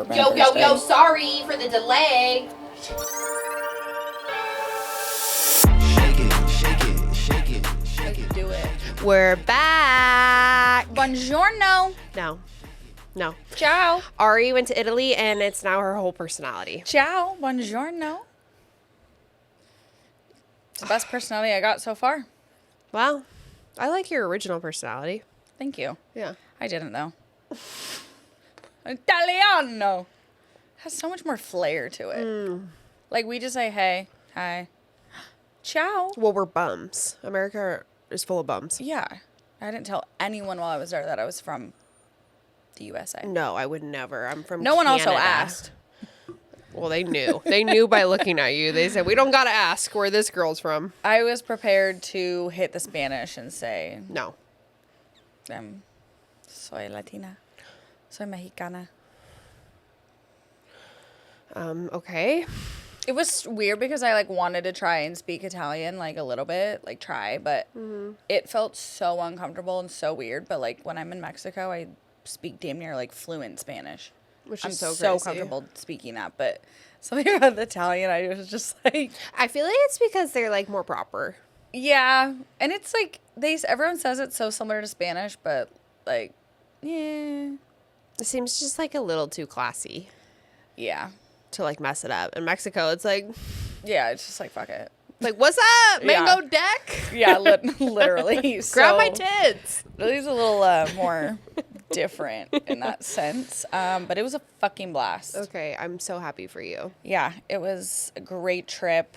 my Yo, first day. sorry for the delay. Let's do it. We're back. Buongiorno. No. Ciao. Ari went to Italy, and it's now her whole personality. Ciao. Buongiorno. It's the best personality I got so far. Well, I like your original personality. Thank you. Yeah. I didn't, though. Italiano. Has so much more flair to it. Like, we just say, hey, hi, ciao. Well, we're bums. America is full of bums. Yeah. I didn't tell anyone while I was there that I was from the USA. No, I would never. I'm from No one also Canada. asked. Well, they knew. They knew by looking at you. They said, we don't got to ask where this girl's from. I was prepared to hit the Spanish and say, No. soy Latina. Soy Mexicana. Okay. It was weird because I wanted to try and speak Italian a little bit, try, but it felt so uncomfortable and so weird. But when I'm in Mexico, I speak damn near fluent Spanish. Which I'm is so so crazy. comfortable speaking that, but something about the Italian, I was just I feel like it's because they're more proper. yeah, and it's everyone says it's so similar to Spanish, but yeah, It seems just a little too classy yeah, to mess it up. In Mexico, it's yeah, it's just fuck it. what's up, mango Yeah. deck? Yeah, literally. Grab my So, tits. Lily's a little more different in that sense, but it was a fucking blast. Okay, I'm so happy for you. Yeah, it was a great trip.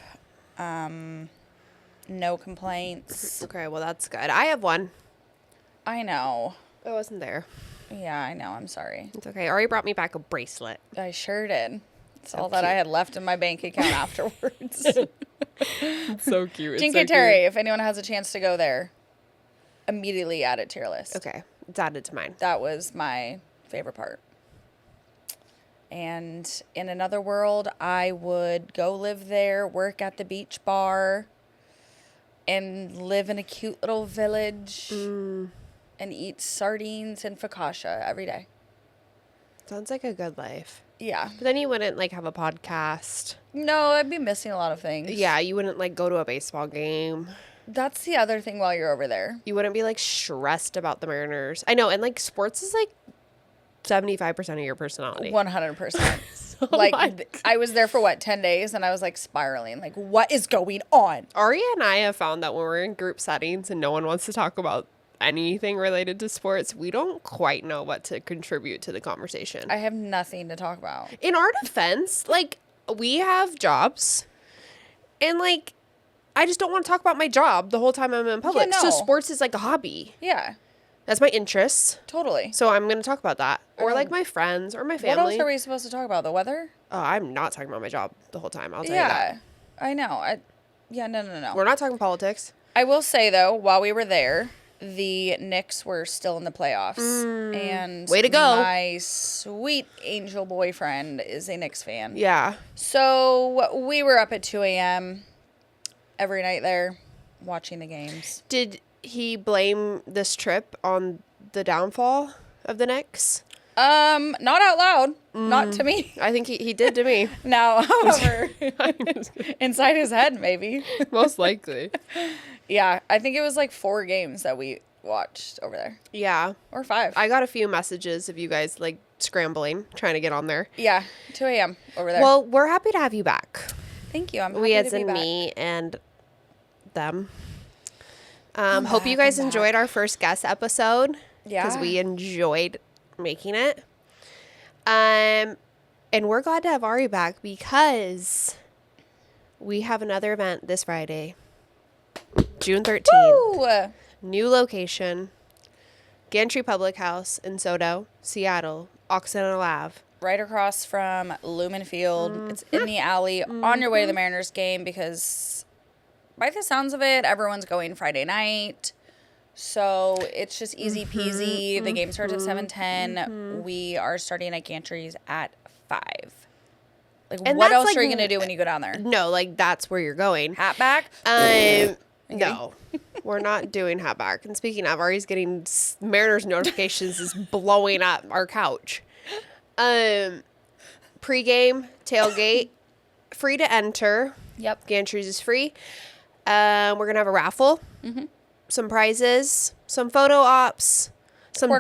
No complaints. Okay, well, that's good. I have one. I know. I wasn't there. Yeah, I know. I'm sorry. It's okay. Ari brought me back a bracelet. I sure did. It's So all that I cute. had left in my bank account afterwards. It's so cute. Cinque Terre, if anyone has a chance to go there, immediately add it to your list. Okay, it's added to mine. That was my favorite part. And in another world, I would go live there, work at the beach bar, and live in a cute little village and eat sardines and focaccia every day. Sounds like a good life. Yeah. But then you wouldn't have a podcast. No, I'd be missing a lot of things. Yeah, you wouldn't go to a baseball game. That's the other thing while you're over there. You wouldn't be stressed about the Mariners. I know, and sports is 75% of your personality. 100%. much. I was there for 10 days and I was spiraling. What is going on? Ari and I have found that when we're in group settings and no one wants to talk about anything related to sports, we don't quite know what to contribute to the conversation. I have nothing to talk about. In our defense, we have jobs and I just don't want to talk about my job the whole time I'm in public. Yeah, So no. sports is a hobby. Yeah, That's my interest. totally. So I'm going to talk about that. Or my friends or my family. What else are we supposed to talk about? The weather? Oh, I'm not talking about my job the whole time. I'll tell you that. Yeah, I know. No. We're not talking politics. I will say, though, while we were there, the Knicks were still in the playoffs. And Way to go. My sweet angel boyfriend is a Knicks fan. Yeah. So we were up at 2 a.m. every night there watching the games. Did he blame this trip on the downfall of the Knicks? Not out loud. Not to me. I think he did to me. Now, however, inside his head, maybe. Most likely. Yeah, I think it was 4 games that we watched over there. Yeah. Or 5. I got a few messages of you guys scrambling, trying to get on there. Yeah, 2 a.m. over there. Well, we're happy to have you back. Thank you. I'm happy We to as be in back. me and them. Hope you guys enjoyed our first guest episode. Yeah. Because we enjoyed making it. And we're glad to have Ari back because we have another event this Friday, June 13th. Woo! New location, Gantry Public House in Soto, Seattle, Occidental Ave. Right across from Lumen Field. It's in the alley on your way to the Mariners game because by the sounds of it, everyone's going Friday night. So it's just easy peasy. The game starts at 7:10. We are starting at Gantry's at 5. And what that's, else are you going to do when you go down there? No, that's where you're going. Hat back? No, we're not doing hat back. And speaking of, Ari's getting Mariners notifications is blowing up our couch. Pre-game, tailgate, free to enter. Yep. Gantries is free. We're going to have a raffle. Mm-hmm. Some prizes. Some photo ops. Some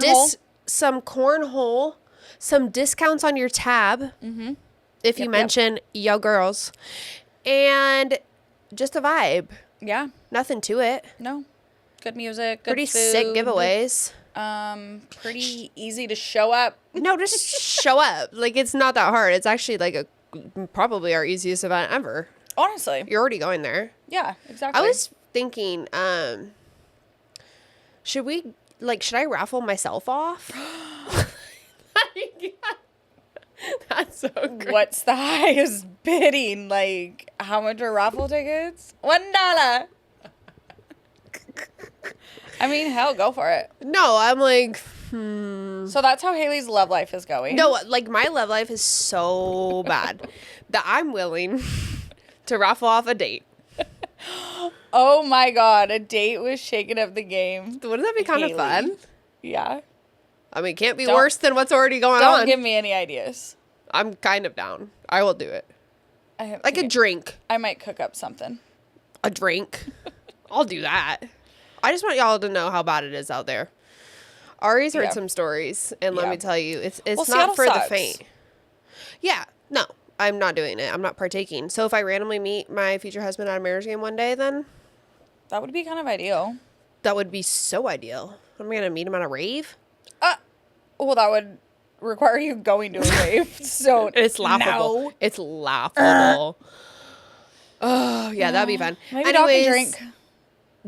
cornhole. Some discounts on your tab. Mm-hmm. If you mention Yo Girls. And just a vibe. Yeah. Nothing to it. No. Good music. Good Pretty food. sick giveaways. Pretty easy to show up. No, just show up. Like, it's not that hard. It's actually like probably our easiest event ever. Honestly. You're already going there. Yeah, exactly. I was thinking, should I raffle myself off? That's so great. What's the highest bidding? Like, how much are raffle tickets? $1. I mean, hell, go for it. No, I'm like, So that's how Haley's love life is going. no, like my love life is so bad that I'm willing to raffle off a date. Oh my God, a date was shaking up the game. Wouldn't that be kind of Haley. fun? Yeah. I mean, it can't be Don't- worse than what's already going Don't on. give me any ideas. I'm kind of down. I will do it. I have Like to a drink. I might cook up something. A drink. I'll do that. I just want y'all to know how bad it is out there. Ari's heard Yeah. some stories, and let Yeah. me tell you, it's Well, not Seattle for sucks. the faint. Yeah, no, I'm not doing it. I'm not partaking. So if I randomly meet my future husband at a Mariners game one day, then That would be kind of ideal. that would be so ideal. I'm gonna meet him at a rave. Well, that would require you going to a rave. So It's laughable. no. It's laughable. Oh yeah, that'd be fun. Maybe Doc and Drink.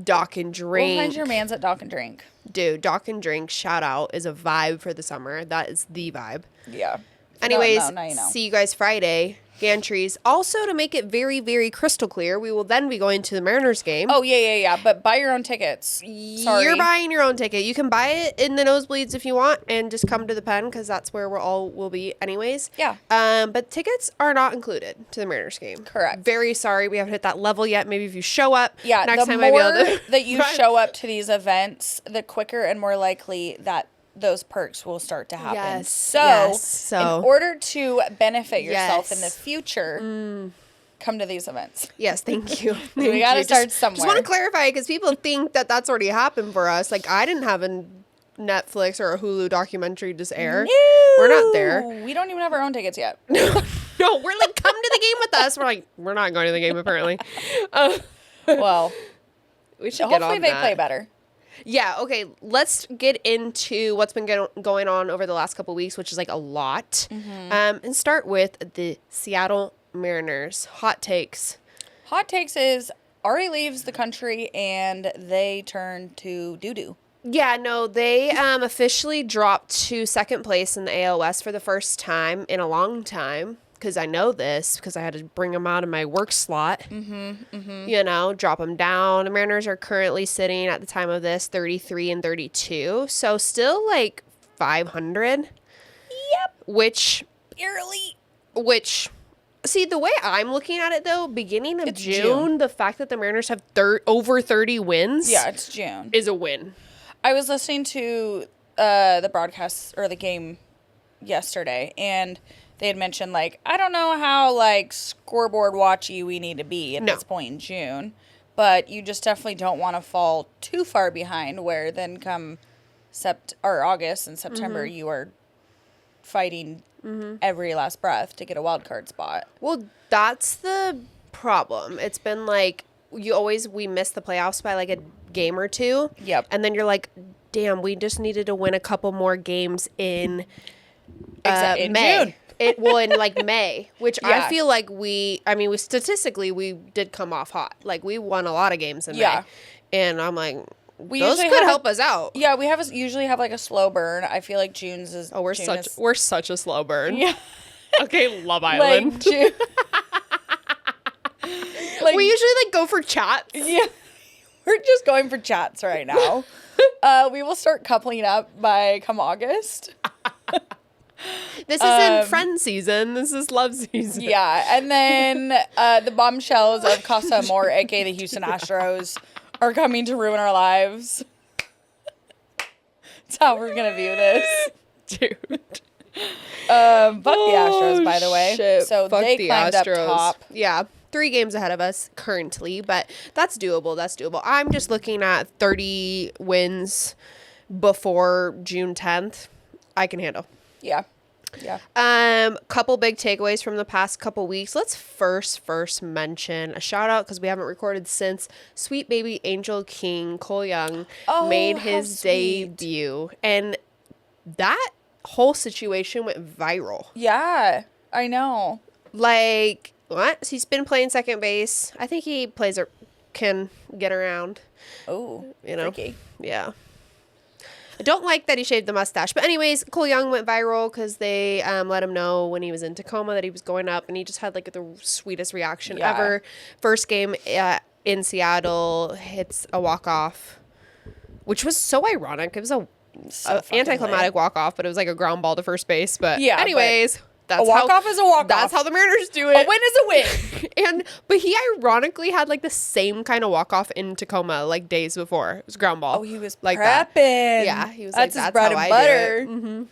Doc and Drink. We'll find your mans at Doc and Drink. Dude, Doc and Drink, shout out, is a vibe for the summer. That is the vibe. Yeah. Anyways, now you know. see you guys Friday. Gantries. Also, to make it very, very crystal clear, we will then be going to the Mariners game. Oh, yeah. But buy your own tickets. Sorry. You're buying your own ticket. You can buy it in the nosebleeds if you want and just come to the pen because that's where we'll be anyways. Yeah. But tickets are not included to the Mariners game. Correct. Very sorry. We haven't hit that level yet. Maybe if you show up. Yeah, next the time more I'll be able to that you show up to these events, the quicker and more likely that those perks will start to happen. Yes, So, yes, so- in order to benefit yourself in the Yes. future, come to these events. Yes, thank you. We got to start Just somewhere. want to clarify because people think that that's already happened for us. Like, I didn't have a Netflix or a Hulu documentary just air. We're not there. We don't even have our own tickets yet. No, we're like, come to the game with us. We're like, we're not going to the game apparently. Well, We should get hopefully on they that. play better. Yeah, okay. Let's get into what's been going on over the last couple weeks, which is like a lot. And start with the Seattle Mariners. Hot takes. Hot takes is Ari leaves the country and they turn to doo-doo. Yeah, no, they officially dropped to second place in the AL West for the first time in a long time. Because I know this, because I had to bring them out of my work slot. You know, drop them down. The Mariners are currently sitting at the time of this 33 and 32. So still like 500. Yep. Which, Barely. see, the way I'm looking at it though, beginning of It's June, June. the fact that the Mariners have over 30 wins Yeah, it's June. is a win. I was listening to the broadcast or the game yesterday, and they had mentioned, like, I don't know how, like, scoreboard watchy we need to be at No. this point in June, but you just definitely don't want to fall too far behind where then come August and September Mm-hmm. you are fighting every last breath to get a wild card spot. Well, that's the problem. It's been like we miss the playoffs by like a game or two. Yep. And then you're like, damn, we just needed to win a couple more games in In May. June. In like May, which I Yeah. feel like we statistically we did come off hot. Like we won a lot of games in Yeah. May. And I'm like, We those usually could have help us out. Yeah, we usually have like a slow burn. I feel like June's is. Oh, we're such a slow burn. Yeah. Okay, Love Like Island. June. Like, we usually like go for chats. yeah, we're just going for chats right now. We will start coupling up by come August. This isn't friend season. This is love season. Yeah, and then the bombshells of Casa Amor, aka the Houston Astros, are coming to ruin our lives. That's how we're gonna view this. Dude. Fuck the Astros, by the way. Shit. So Fuck they the climbed up Astros. top. Yeah. 3 games ahead of us currently, but that's doable. That's doable. I'm just looking at 30 wins before June 10th. I can handle. Yeah. Yeah. Couple big takeaways from the past couple weeks. Let's first mention a shout out because we haven't recorded since Sweet Baby Angel King Cole Young made how his sweet. debut, and that whole situation went viral. Yeah. I know. Like, what? He's been playing second base. I think he can get around. Oh, You know? freaky. Yeah. I don't like that he shaved the mustache. But anyways, Cole Young went viral because they let him know when he was in Tacoma that he was going up. And he just had like the sweetest reaction Yeah. ever. First game in Seattle, hits a walk-off, which was so ironic. It was a fucking anticlimactic lit. walk-off, but it was like a ground ball to first base. But Yeah, anyways, that's a walk-off is a walk-off. That's how the Mariners do A it. win is a win. But he ironically had like the same kind of walk off in Tacoma like days before. It was ground ball. Oh, he was like prepping. that. Yeah, he was That's like, his that's bread how and I butter. do it. Mm-hmm.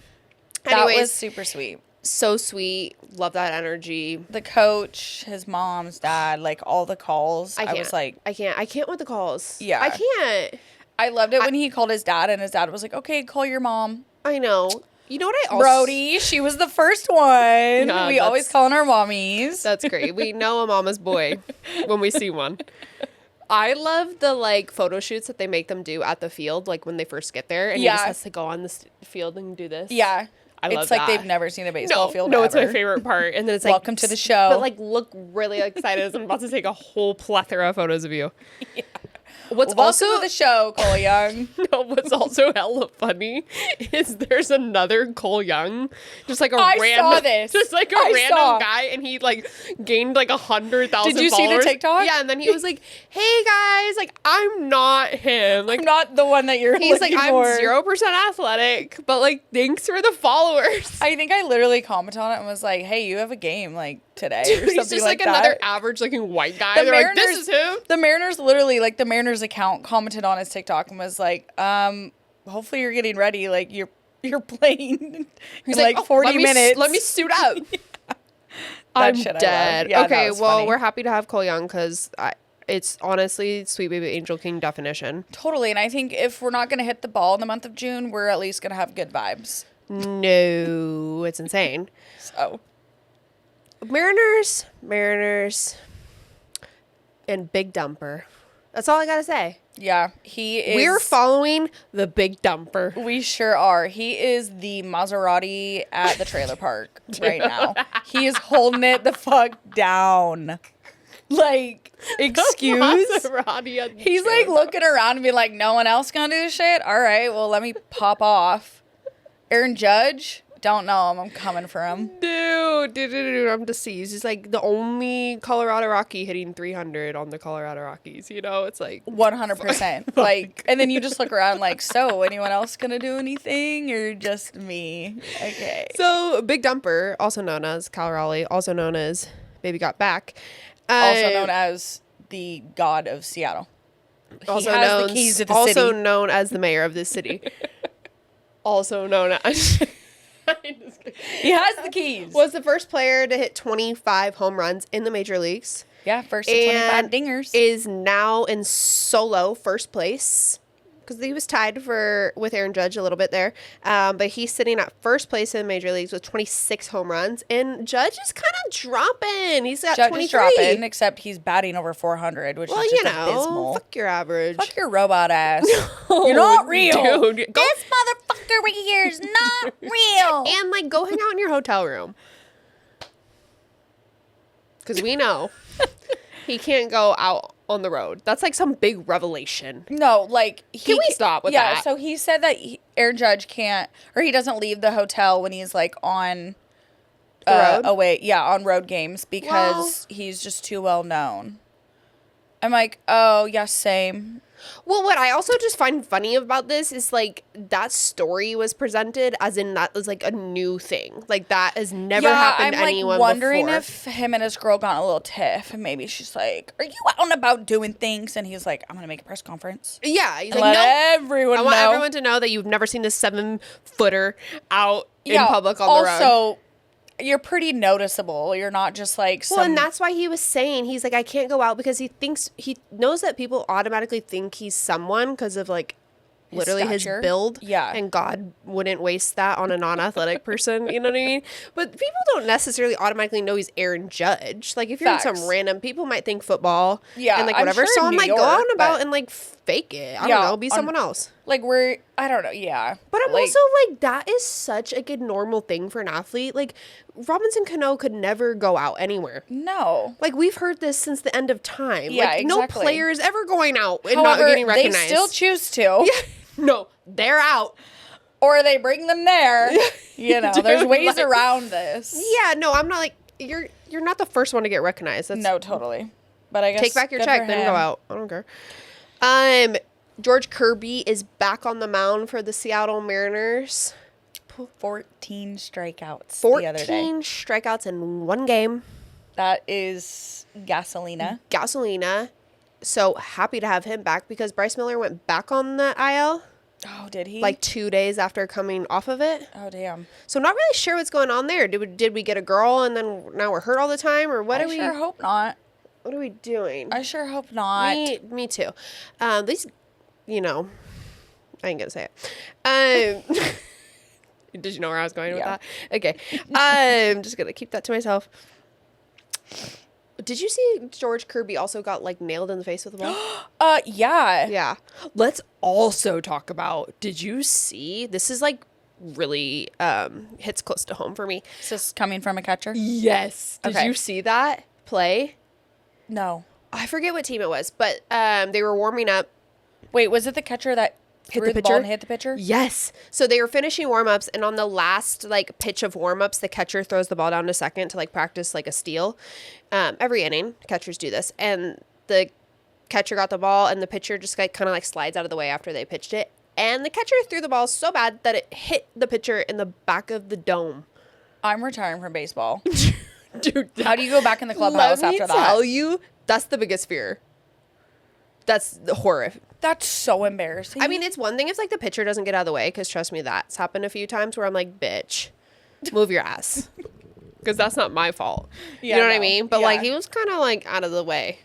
That Anyways, was super sweet. so sweet. Love that energy. The coach, his mom's dad, like all the calls. I was like, I can't with the calls. Yeah. I can't. I loved it when he called his dad, and his dad was like, "Okay, call your mom." I know. You know what I also... Brody, she was the first one. Yeah, we always calling our mommies. That's great. We know a mama's boy when we see one. I love the like photo shoots that they make them do at the field, like when they first get there, and he just has to go on the field and do this. Yeah. I love it's like that. they've never seen a baseball field No, ever. it's my favorite part. And then it's like, Welcome to the show. But like, look really excited as I'm about to take a whole plethora of photos of you. Yeah. What's Welcome also to the show, Cole Young. no, what's also hella funny is there's another Cole Young, just like a I random, saw this. just like a I random saw. guy, and he like gained like 100,000. Did you see the followers. TikTok? Yeah, and then he was like, "Hey guys, like I'm not him. Like I'm not the one that you're he's like looking I'm for. 0% athletic, but like thanks for the followers." I think I literally commented on it and was like, "Hey, you have a game like today Dude, or something he's just like that." another average looking white guy. The They're like, Mariners, this is him. The Mariners literally, like the Mariners account commented on his TikTok and was like, hopefully you're getting ready. Like you're playing He's in like 40 minutes. Let me suit up. That I'm shit I love. dead. Yeah, Okay, that was well, funny. we're happy to have Cole Young because it's honestly Sweet Baby Angel King definition. Totally. And I think if we're not going to hit the ball in the month of June, we're at least going to have good vibes. No, it's insane. So Mariners, and Big Dumper. That's all I gotta say. yeah, he is. We're following the Big Dumper. We sure are. He is the Maserati at the trailer park right now. He is holding it the fuck down. Like, excuse? Maserati at the He's like trailer. looking around and be like, no one else gonna do this shit? All right, well, let me pop off. Aaron Judge? Don't know him. I'm coming for him. Dude, I'm deceased. He's like the only Colorado Rocky hitting 300 on the Colorado Rockies. You know, it's like 100%. Like, and then you just look around like, so anyone else gonna do anything or just me? Okay. so. Big Dumper, also known as Cal Raleigh, also known as Baby Got Back, Also known as the God of Seattle. He also has known the keys to the also city. known as the mayor of this city. Also known as. He has the keys. Was the first player to hit 25 home runs in the major leagues. Yeah, first to 25 And dingers. is now in solo first place because he was tied with Aaron Judge a little bit there. But he's sitting at first place in the major leagues with 26 home runs. And Judge is kind of dropping. He's at Judge 23. is dropping, except he's batting over 400, which Well, is you just know, abysmal. fuck your average. Fuck your robot ass. You're not real. Dude, This motherfucker right here is not real. and like go hang out in your hotel room. Because we know he can't go out on the road. That's like some big revelation. No, like Can we stop with yeah, that? so he said that Aaron Judge can't, or he doesn't leave the hotel when he's like on road? away, yeah, on road games because he's just too well known. I'm like, oh yeah, same. Well, what I also just find funny about this is, like, that story was presented as in that was, like, a new thing. Like, that has never happened to anyone I'm, like, wondering before. if him and his girl got in a little tiff, and maybe she's like, are you out and about doing things? And he's like, I'm going to make a press conference. Yeah. He's And like, let no. everyone I want know. everyone to know that you've never seen this 7-footer out in public on the road. Also, you're pretty noticeable. You're not just like some... Well, and that's why he was saying, he's like, I can't go out because he knows that people automatically think he's someone because of, like, literally his stature. build. Yeah. And God wouldn't waste that on a non-athletic person. You know what I mean? But people don't necessarily automatically know he's Aaron Judge. Like, if you're in Facts. some random, people might think football. Yeah, And, like, I'm whatever. sure So in I'm New like, go York, out and about but- and, like, fake it. I Yeah, don't know. Be someone else. Like, I don't know, yeah. But I'm like, also like, that is such like a normal thing for an athlete. Like, Robinson Cano could never go out anywhere. No. Like, we've heard this since the end of time. Yeah, like, no exactly. player is ever going out and However, not getting recognized. they still choose to. Yeah. No, they're out. Or they bring them there. You know, Dude, there's ways like- around this. Yeah, no, I'm not like, you're not the first one to get recognized. That's, No, totally. But I guess take back your good check, for then him. go out. I don't care. George Kirby is back on the mound for the Seattle Mariners. 14 strikeouts 14 the other day. strikeouts in one game. That is gasolina. Gasolina. So happy to have him back because Bryce Miller went back on the IL Oh, did he? like 2 days after coming off of it. Oh, damn. So not really sure what's going on there. Did we get a girl and then now we're hurt all the time, or what I are we? sure hope not. What are we doing? I sure hope not. Me too. At least, you know, I ain't gonna say it. Did you know where I was going with Yeah. that? Okay. I'm just gonna keep that to myself. Did you see George Kirby also got like nailed in the face with the ball? Yeah. Yeah. Let's also talk about, did you see, this is like really hits close to home for me. Is this coming from a catcher? Yes. Did Okay. you see that play? No. I forget what team it was, but they were warming up. Wait, was it the catcher that Hit threw the the ball pitcher? and hit the pitcher? Yes. So they were finishing warm-ups, and on the last like pitch of warm-ups, the catcher throws the ball down to second to like practice like a steal. Every inning, catchers do this. And the catcher got the ball, and the pitcher just like kind of like slides out of the way after they pitched it. And the catcher threw the ball so bad that it hit the pitcher in the back of the dome. I'm retiring from baseball. Dude, How do you go back in the clubhouse let me after tell that? you, that's the biggest fear. That's the horror. That's so embarrassing. I mean, it's one thing if like the pitcher doesn't get out of the way, because trust me, that's happened a few times where I'm like, bitch, move your ass, because that's not my fault. Yeah, you know what I no. mean? But Yeah. like he was kind of like out of the way.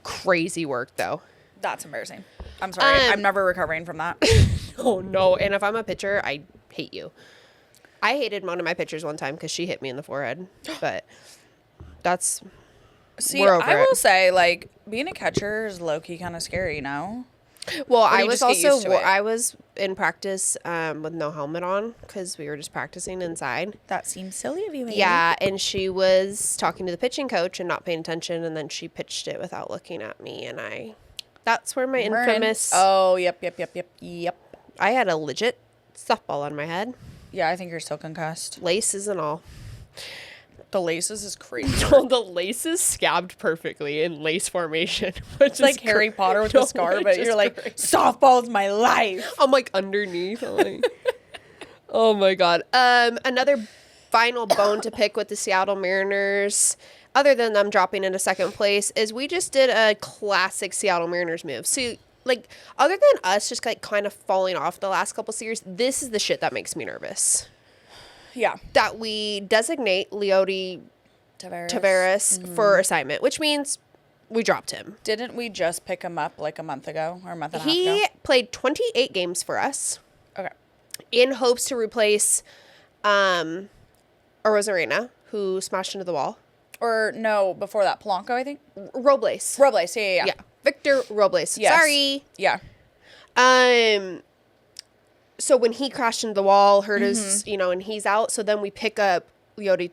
Crazy work though. that's embarrassing. I'm sorry. I'm never recovering from that. Oh no! And if I'm a pitcher, I hate you. I hated one of my pitchers one time because she hit me in the forehead. But that's See, We're over I it. will say, like, being a catcher is low-key kind of scary, you know? well. do I you was just get used also to it? I was in practice with no helmet on because we were just practicing inside. That seems silly of you, maybe. Yeah, and she was talking to the pitching coach and not paying attention, and then she pitched it without looking at me, and that's where my infamous, Oh, yep. I had a legit softball on my head, Yeah, I think you're still concussed. laces and all. The laces is crazy. The laces scabbed perfectly in lace formation. Which It's like Harry Potter with the scar, but you're like, softball's my life. I'm like underneath. I'm like, oh my God. Another final bone to pick with the Seattle Mariners, other than them dropping into second place, is we just did a classic Seattle Mariners move. So, like, other than us just like kind of falling off the last couple series, this is the shit that makes me nervous. Yeah. That we designate Leody Tavares. Tavares for assignment, which means we dropped him. Didn't we just pick him up like a month ago or a month and a half He ago? played 28 games for us Okay. in hopes to replace Arozarena, who smashed into the wall. Or no, before that, Polanco, I think? Robles. Robles, yeah. Yeah. Victor Robles. Yes. Sorry. Yeah. So when he crashed into the wall, hurt his, and he's out. So then we pick up Leody,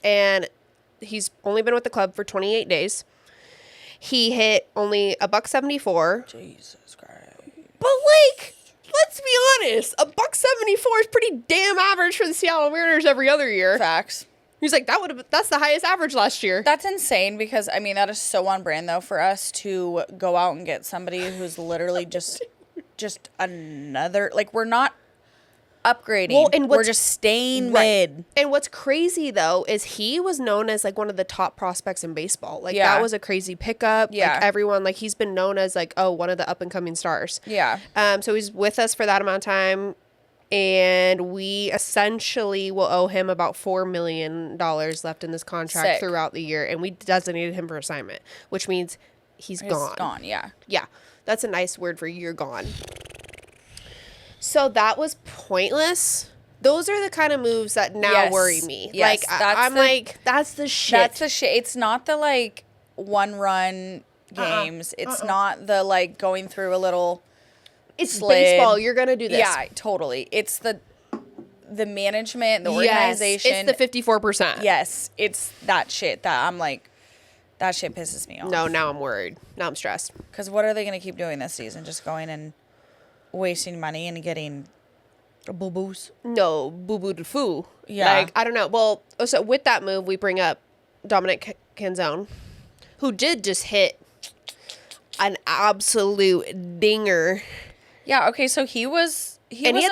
and he's only been with the club for 28 days. He hit only $174. Jesus Christ. But like, let's be honest, $174 is pretty damn average for the Seattle Mariners every other year. Facts. He's like, that's the highest average last year. That's insane because, I mean, that is so on brand, though, for us to go out and get somebody who's literally just another, like, we're not upgrading. Well, and we're just staying mid. And what's crazy, though, is he was known as, like, one of the top prospects in baseball. Like, Yeah. that was a crazy pickup. Yeah. Like, everyone, like, he's been known as, like, oh, one of the up-and-coming stars. Yeah. So he's with us for that amount of time. And we essentially will owe him about $4 million left in this contract Sick. throughout the year. And we designated him for assignment, which means he's gone. Gone, yeah. Yeah. That's a nice word for you're gone. So that was pointless. Those are the kind of moves that now Yes. worry me. Yes, Like, that's I'm the- like, that's the shit. That's the shit. It's not the, like, one-run games. It's not the, like, going through a little... It's slid. baseball. You're going to do this. Yeah, totally. It's the management, the organization. Yes, it's the 54%. Yes, it's that shit that I'm like, that shit pisses me off. No, now I'm worried. Now I'm stressed. Because what are they going to keep doing this season? Just going and wasting money and getting boo-boos? No, boo-boo de foo. Yeah. Like, I don't know. Well, so with that move, we bring up Dominic Canzone, who did just hit an absolute dinger. Yeah, okay, so he was... He might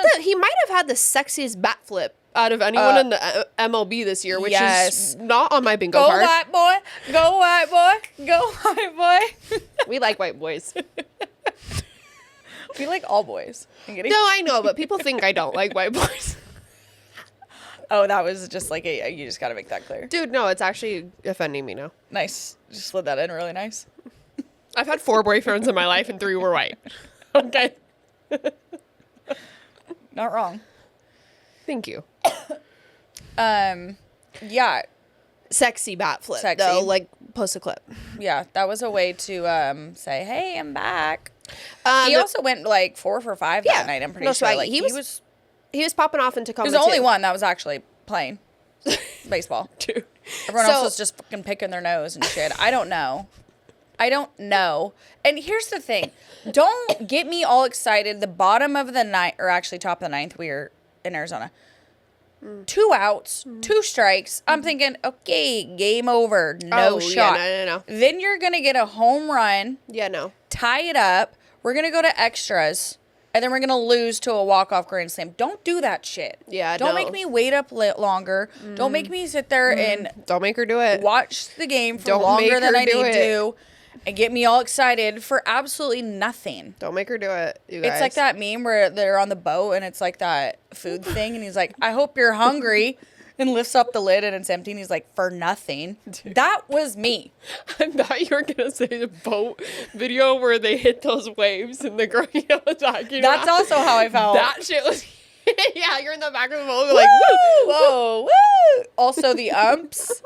have had the sexiest bat flip out of anyone in the MLB this year, which is not on my bingo Go card. white boy, go white boy, go white boy. We like white boys. We like all boys. I'm kidding. No, I know, but people think I don't like white boys. Oh, that was just like you just got to make that clear. Dude, no, it's actually offending me now. Nice. Just slid that in really nice. I've had 4 boyfriends in my life and 3 were white. Okay. Not wrong. Thank you. Yeah. Sexy bat flip, Sexy. though. Like, post a clip. Yeah, that was a way to say, "Hey, I'm back." He The- also went like 4 for 5 Yeah. that night. I'm pretty No, sure. swaggy. Like He was popping off into he Tacoma, was the only too. one that was actually playing baseball. Dude. Everyone else So- was just fucking picking their nose and shit. I don't know. And here's the thing: don't get me all excited. The bottom of the ninth, or actually top of the ninth, we were in Arizona. 2 outs, 2 strikes. I'm thinking, okay, game over. No shot. No. Then you're going to get a home run, Yeah, no. tie it up. We're going to go to extras, and then we're going to lose to a walk-off grand slam. Don't do that shit. Yeah, Don't no. make me wait up longer. Don't make me sit there and Don't make her do it. watch the game for Don't longer make than her I do need it. to and get me all excited for absolutely nothing. Don't make her do it, you guys. It's like that meme where they're on the boat and it's like that food thing and he's like, I hope you're hungry, and lifts up the lid and it's empty and he's like, for nothing. Dude. That was me. I thought you were going to say the boat video where they hit those waves and the girl yelled talking That's about. also how I felt. That shit was... Yeah, you're in the back of the boat like, woo! Whoa, woo! Also the umps.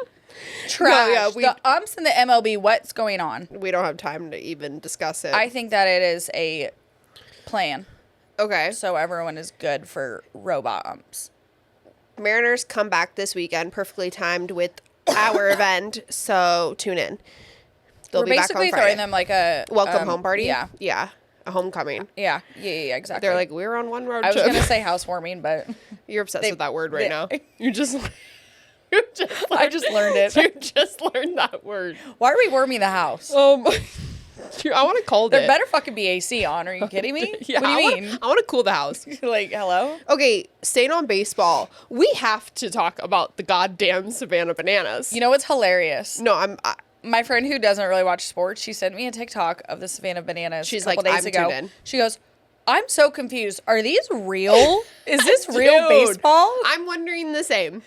Trash. No, yeah, the umps in the MLB, what's going on? We don't have time to even discuss it. I think that it is a plan. Okay. So everyone is good for robot umps. Mariners come back this weekend, perfectly timed with our event, so tune in. They'll We're be back on basically Friday. throwing them like a Welcome home party? Yeah. Yeah. A homecoming. Yeah, exactly. They're like, we're on one road I was trip. gonna say housewarming, but You're obsessed with that word right they- now. You just I just learned it. You just learned that word. Why are we warming the house? Dude, I want to call There it. better fucking be AC on. Are you kidding me? Yeah, What do you mean? I want to cool the house. Like, hello? Okay, staying on baseball, we have to talk about the goddamn Savannah Bananas. You know what's hilarious? No, My friend who doesn't really watch sports, she sent me a TikTok of the Savannah Bananas She's a couple like, days I'm ago. tuned in. She goes, I'm so confused. Are these real? Is this real Dude, baseball? I'm wondering the same.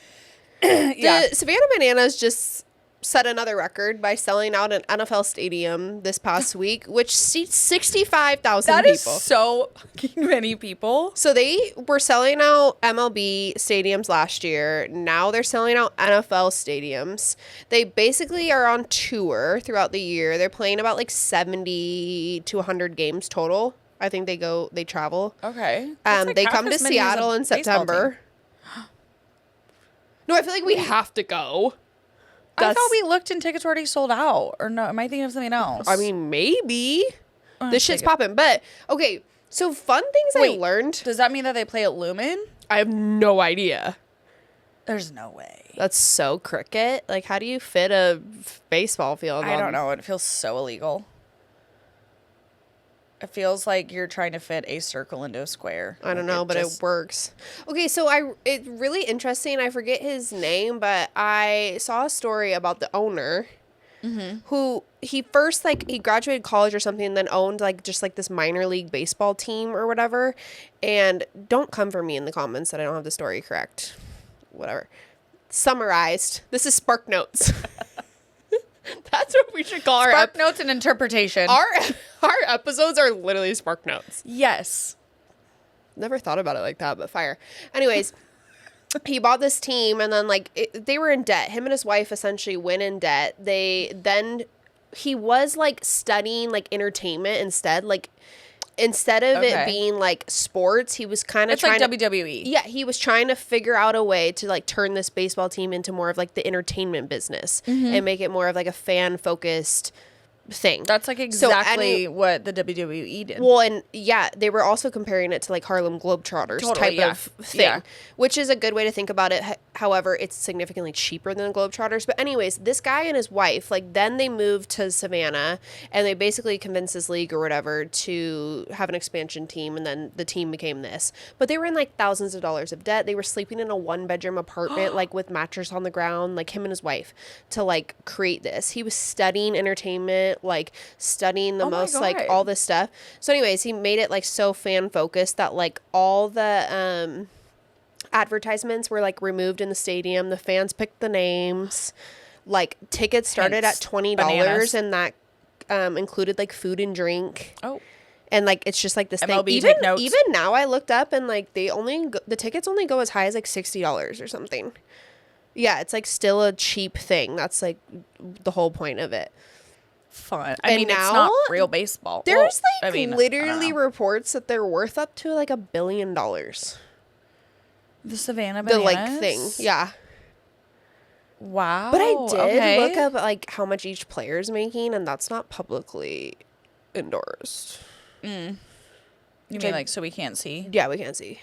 Yeah. The Savannah Bananas just set another record by selling out an NFL stadium this past week, which seats 65,000 That people. is so fucking many people. So they were selling out MLB stadiums last year. Now they're selling out NFL stadiums. They basically are on tour throughout the year. They're playing about like 70 to 100 games total. I think they travel. Okay. That's like They half come to as many as a Seattle in baseball September. team. No, I feel like we have to go. I thought we looked and tickets were already sold out. Or no, am I thinking of something else? I mean, maybe. Oh, This shit's take it. popping. But, okay, so fun things I Wait. learned. Does that mean that they play at Lumen? I have no idea. There's no way. That's so cricket. Like, how do you fit a baseball field? I don't know. It feels so illegal. It feels like you're trying to fit a circle into a square. I don't know, but it works. Okay, so it's really interesting. I forget his name, but I saw a story about the owner who he first, like, he graduated college or something and then owned, like, just, like, this minor league baseball team or whatever. And don't come for me in the comments that I don't have the story correct. Whatever. Summarized. This is Spark Notes. That's what we should call our Spark Notes and interpretation. Our episodes are literally Spark Notes. Yes. Never thought about it like that, but fire. Anyways, he bought this team and then they were in debt. Him and his wife essentially went in debt. He was like studying like entertainment instead of it being like sports, he was kind of trying like WWE. Yeah, he was trying to figure out a way to like turn this baseball team into more of like the entertainment business and make it more of like a fan focused thing. That's like exactly what the WWE did. Well, and yeah, they were also comparing it to like Harlem Globetrotters type of thing, which is a good way to think about it. However, it's significantly cheaper than the Globetrotters. But anyways, this guy and his wife, like then they moved to Savannah and they basically convinced this league or whatever to have an expansion team. And then the team became this. But they were in like thousands of dollars of debt. They were sleeping in a 1-bedroom apartment, like with mattress on the ground, like him and his wife to like create this. He was studying entertainment, like studying the most, like all this stuff. So anyways, he made it like so fan focused that like all the, advertisements were like removed in the stadium. The fans picked the names. Like tickets started at $20 bananas. and that included like food and drink. Oh. And like it's just like this MLB thing. take notes. Even now I looked up and like the tickets only go as high as like $60 or something. Yeah, it's like still a cheap thing. That's like the whole point of it. Fun. I mean, now, it's not real baseball. There's literally reports that they're worth up to like $1 billion. The Savannah Bananas? The like thing. Yeah. Wow. But I did look up like how much each player's making, and that's not publicly endorsed. You mean like so we can't see? Yeah, we can't see.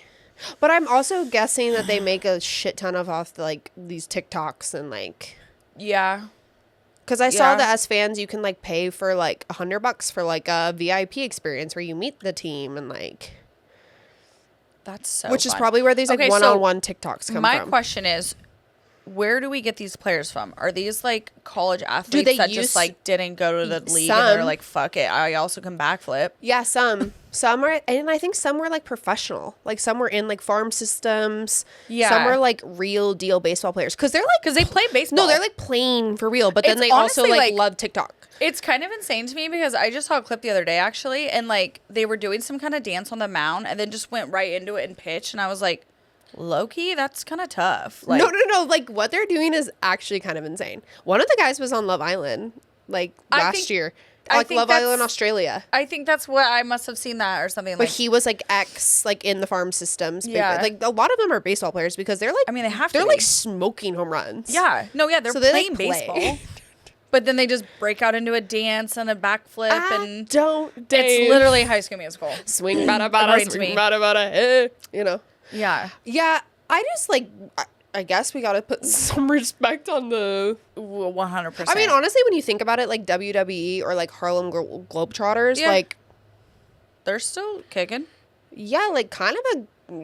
But I'm also guessing that they make a shit ton off like these TikToks and like. Yeah. Because I saw that as fans, you can like pay for like $100 for like a VIP experience where you meet the team and like. That's so Which is fun. probably where these like one-on-one TikToks come from. My question is, where do we get these players from? Are these like college athletes that just like didn't go to the league and they're like, fuck it, I also can backflip? Yeah, some are, and I think some were like professional. Like some were in like farm systems. Yeah. Some were like real deal baseball players. Because they play baseball. No, they're like playing for real. But then they also like love TikTok. It's kind of insane to me because I just saw a clip the other day actually, and like they were doing some kind of dance on the mound and then just went right into it and pitched, and I was like, low-key, that's kind of tough. Like, no. Like what they're doing is actually kind of insane. One of the guys was on Love Island like last year. Like Love Island Australia. I think that's what I must have seen that or something. But he was like like in the farm systems. Yeah. Like a lot of them are baseball players because they're like. I mean, they have to. They're like smoking home runs. Yeah. No. Yeah. They're playing baseball. But then they just break out into a dance and a backflip and It's literally High School Musical. Swing bada bada, swing bada bada, you know. Yeah. Yeah. I just like. I guess we got to put some respect on the 100%. I mean, honestly, when you think about it, like WWE or like Harlem Globetrotters, like they're still kicking. Yeah, like kind of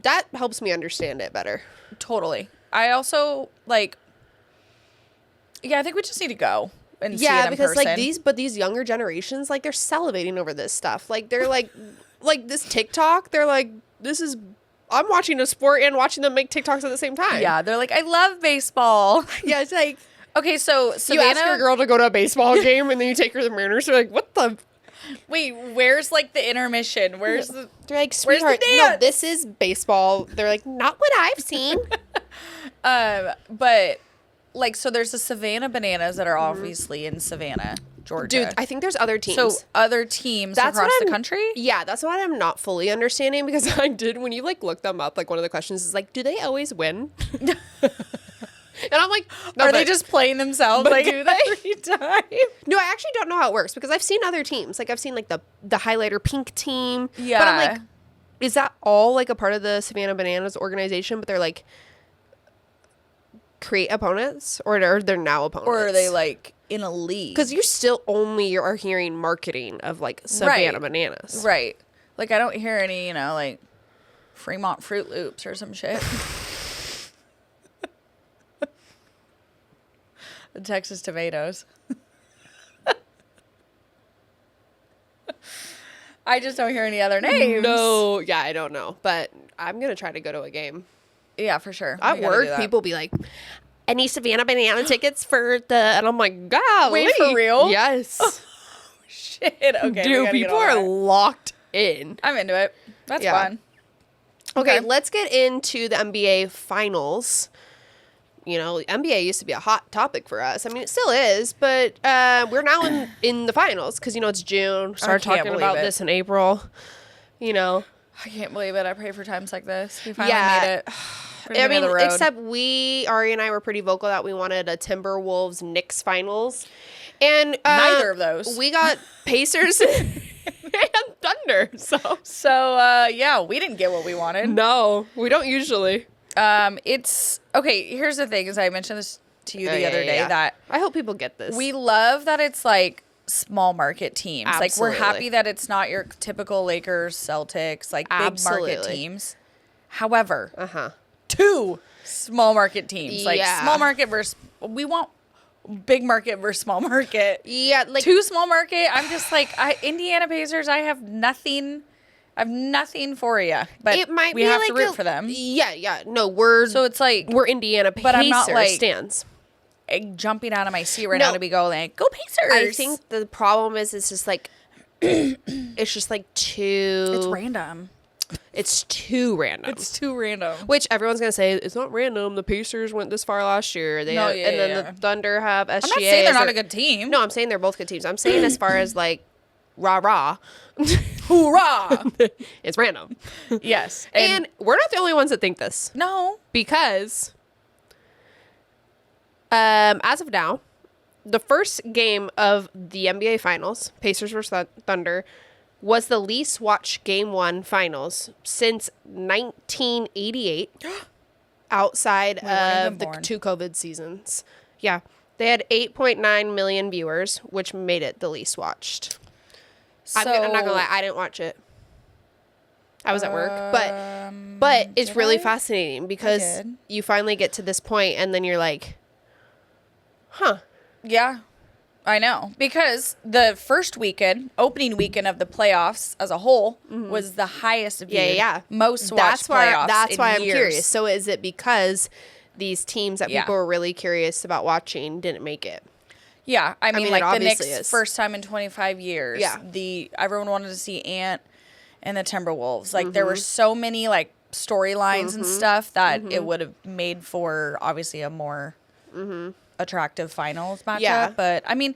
that helps me understand it better. Totally. I also like. Yeah, I think we just need to go and see it in because person. like these younger generations, like they're salivating over this stuff. Like they're like this TikTok. They're like, this is. I'm watching a sport and watching them make TikToks at the same time. Yeah, they're like, I love baseball. Yeah, it's like... Okay, so Savannah... You ask your girl to go to a baseball game and then you take her to the Mariners. You're like, what the... Wait, where's like the intermission? Where's the... They're like, sweetheart, no, this is baseball. They're like, not what I've seen. But, like, so there's the Savannah Bananas that are obviously in Savannah, Georgia. Dude, I think there's other teams. So other teams across the country? Yeah, that's what I'm not fully understanding because I did, when you like look them up, like one of the questions is like, do they always win? And I'm like, no, are they just playing themselves? Like, do they? Every time? No, I actually don't know how it works because I've seen other teams. Like I've seen like the highlighter pink team. Yeah. But I'm like, is that all like a part of the Savannah Bananas organization? But they're like, create opponents, or they're now opponents? Or are they, like, in a league? Because you still only are hearing marketing of, like, Savannah Bananas. Right. Like, I don't hear any, you know, like, Fremont Fruit Loops or some shit. The Texas Tomatoes. I just don't hear any other names. No, yeah, I don't know. But I'm going to try to go to a game. Yeah, for sure. At work, people be like, any Savannah Banana tickets for the... And I'm like, golly. Wait, for real? Yes. Shit. Okay. Dude, people are locked in. I'm into it. That's Yeah. fun. Okay, let's get into the NBA Finals. You know, NBA used to be a hot topic for us. I mean, it still is, but we're now in the finals because, you know, it's June. Started talking about this in April. You know. I can't believe it. I pray for times like this. We finally made it. I mean, except Ari and I were pretty vocal that we wanted a Timberwolves Knicks finals. And neither of those. We got Pacers and Thunder. So yeah, we didn't get what we wanted. No, we don't usually. It's okay. Here's the thing: is I mentioned this to you the other day that I hope people get this. We love that it's like small market teams. Absolutely. Like we're happy that it's not your typical Lakers, Celtics, like big market teams. However, two small market teams, like small market versus we want big market versus small market. Yeah, like two small market. I'm just like Indiana Pacers. I have nothing for you, but it might we be have like to root for them. Yeah. No, we're Indiana Indiana Pacers but I'm not like stands. Jumping out of my seat right now to be going like, go Pacers. I think the problem is it's just like it's just like too. It's random. It's too random. It's too random. Which everyone's gonna say it's not random. The Pacers went this far last year. The Thunder have SGA. I'm not saying they're not a good team. No, I'm saying they're both good teams. I'm saying as far as like rah. Hoorah! It's random. Yes. And we're not the only ones that think this. No. Because as of now, the first game of the NBA Finals, Pacers versus Thunder, was the least watched Game 1 Finals since 1988 outside of the two COVID seasons. Yeah. They had 8.9 million viewers, which made it the least watched. So, I'm not gonna lie, I didn't watch it. I was at work, but it's really fascinating because you finally get to this point and then you're like, huh. Yeah, I know. Because the first opening weekend of the playoffs as a whole was the highest viewed, most watched playoffs That's why I'm years. curious. So is it because these teams that people were really curious about watching didn't make it? Yeah, I mean like the Knicks' first time in 25 years. Yeah. Everyone wanted to see Ant and the Timberwolves. Like there were so many like storylines and stuff that it would have made for obviously a more attractive finals matchup. Yeah. But I mean,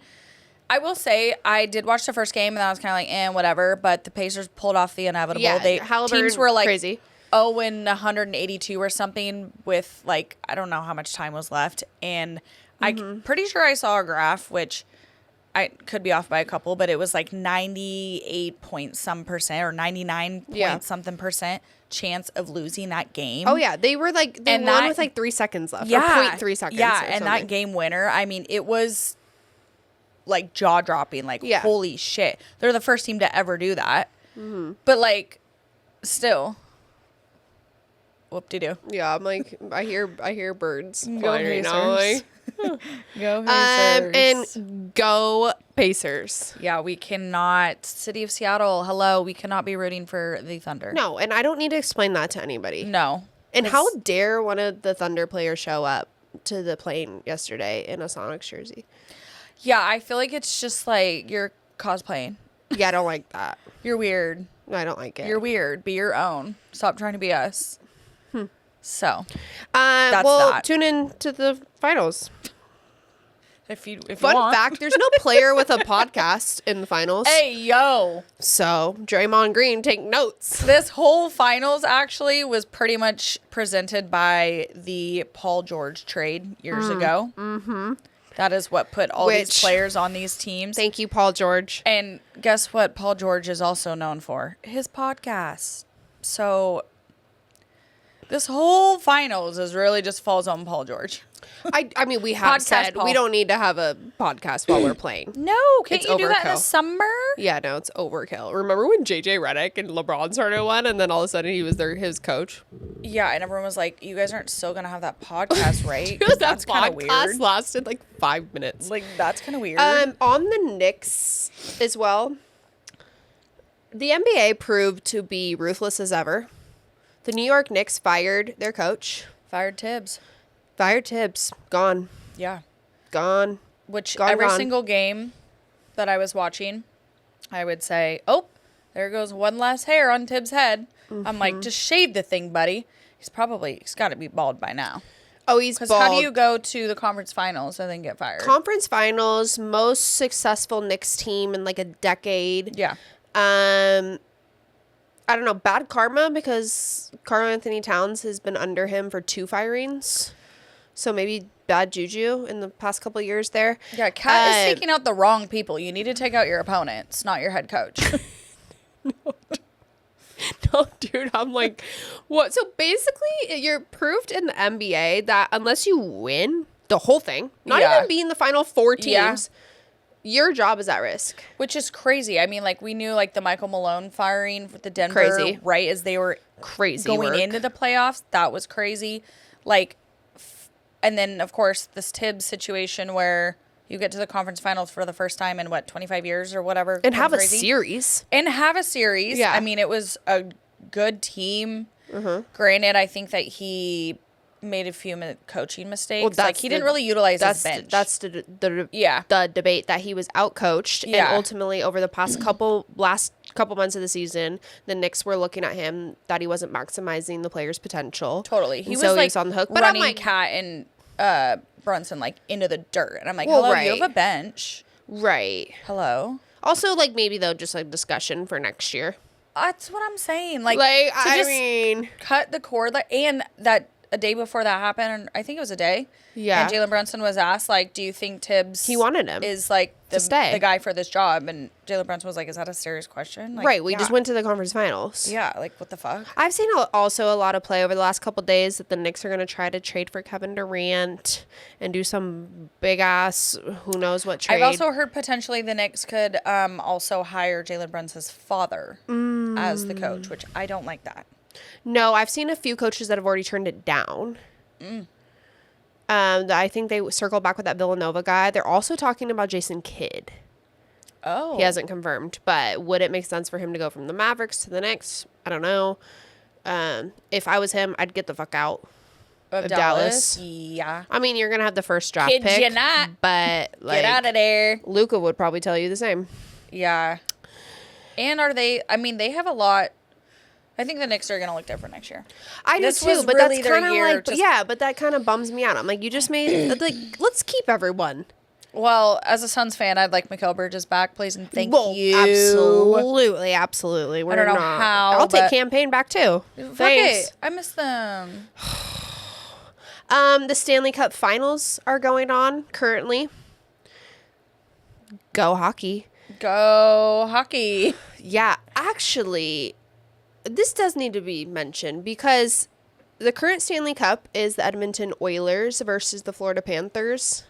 I will say I did watch the first game and I was kind of like, whatever. But the Pacers pulled off the inevitable. Yeah, teams were like crazy. 182 or something with like I don't know how much time was left, and I'm pretty sure I saw a graph which I could be off by a couple, but it was like 98 point some percent or 99 point something percent chance of losing that game. Oh yeah, they were like they won with like 3 seconds left. Or 0.3 seconds. Yeah, and that game winner. I mean, it was like jaw dropping. Like holy shit, they're the first team to ever do that. But like, still, whoop-de-doo. Yeah, I'm like I hear birds Go flying right now. Like, go Pacers. And go Pacers. Yeah, we cannot. City of Seattle, hello. We cannot be rooting for the Thunder. No, and I don't need to explain that to anybody. No. And how dare one of the Thunder players show up to the plane yesterday in a Sonics jersey? Yeah, I feel like it's just like you're cosplaying. Yeah, I don't like that. You're weird. I don't like it. You're weird. Be your own. Stop trying to be us. So, that's that. Tune in to the finals. If you Fun want. fact, there's no player with a podcast in the finals. Hey, yo. So, Draymond Green, take notes. This whole finals actually was pretty much presented by the Paul George trade years ago. Mm-hmm. That is what put all these players on these teams. Thank you, Paul George. And guess what Paul George is also known for? His podcast. So, This whole finals is really just falls on Paul George. I mean, we have Podcast said Paul. we don't need to have a podcast while we're playing. No, can't It's you do that in the overkill. summer? Yeah, no, it's overkill. Remember when JJ Redick and LeBron started one, and then all of a sudden he was his coach? Yeah, and everyone was like, "You guys aren't still gonna have that podcast, right?" Dude, that That's kind of podcast weird. lasted like 5 minutes. Like that's kind of weird. On the Knicks as well, the NBA proved to be ruthless as ever. The New York Knicks fired their coach. Fired Tibbs. Fired Tibbs. Gone. Yeah. Gone. Which Gone, every gone. single game that I was watching, I would say, "Oh, there goes one less hair on Tibbs' head." I'm like, "Just shave the thing, buddy." He's got to be bald by now. Oh, he's Because bald. how do you go to the conference finals and then get fired? Conference finals, most successful Knicks team in like a decade. Yeah. I don't know, bad karma because Karl Anthony Towns has been under him for 2 firings. So maybe bad juju in the past couple of years there. Yeah, Cat is taking out the wrong people. You need to take out your opponents, not your head coach. No, dude, I'm like, what? So basically, you're proved in the NBA that unless you win the whole thing, not Yeah. even be in the final 4 Yeah. teams, your job is at risk. Which is crazy. I mean, like, we knew, like, the Michael Malone firing with the Denver, Crazy. right as they were Crazy going work. into the playoffs. That was crazy. Like, and then, of course, this Tibbs situation where you get to the conference finals for the first time in, 25 years or whatever. And have crazy. a series. And have a series. Yeah. I mean, it was a good team. Mm-hmm. Granted, I think that he made a few coaching mistakes. Well, Like, he didn't really utilize his bench. That's the Yeah. the debate that he was outcoached, Yeah. and ultimately over the last couple months of the season, the Knicks were looking at him that he wasn't maximizing the player's potential. Totally. He And was so like he was on the hook. But I'm running like, Cat and Brunson like into the dirt. And I'm like, Well, hello, right. you have a bench. right. Hello. Also, like maybe though, just like discussion for next year. That's what I'm saying. Like, Like to I just mean, cut the cord. Like, and that a day before that happened, I think it was a day. Yeah. And Jalen Brunson was asked, like, do you think Tibbs He wanted him is like to stay. the guy for this job? And Jalen Brunson was like, is that a serious question? Like, right? We yeah. just went to the conference finals. Yeah, like what the fuck? I've seen also a lot of play over the last couple days that the Knicks are going to try to trade for Kevin Durant and do some big ass who knows what trade. I've also heard potentially the Knicks could also hire Jalen Brunson's father as the coach, which I don't like that. No, I've seen a few coaches that have already turned it down. I think they circle back with that Villanova guy. They're also talking about Jason Kidd. Oh. He hasn't confirmed, but would it make sense for him to go from the Mavericks to the Knicks? I don't know. If I was him, I'd get the fuck out of of Dallas. Dallas. Yeah. I mean, you're gonna have the first draft Kid pick, you not. but like, Get out of there. Luca would probably tell you the same. Yeah. And they have a lot. I think the Knicks are going to look different next year. I do This too, was but really that's their kind of year like, to- yeah, but that kind of bums me out. I'm like, you just made like, let's keep everyone. Well, as a Suns fan, I'd like Mikal Bridges back, please, and thank you. Absolutely. We're don't know not. how, I'll take but- campaign back too. Fuck Thanks. it. I miss them. The Stanley Cup Finals are going on currently. Go hockey. Go hockey. Yeah, actually, this does need to be mentioned because the current Stanley Cup is the Edmonton Oilers versus the Florida Panthers,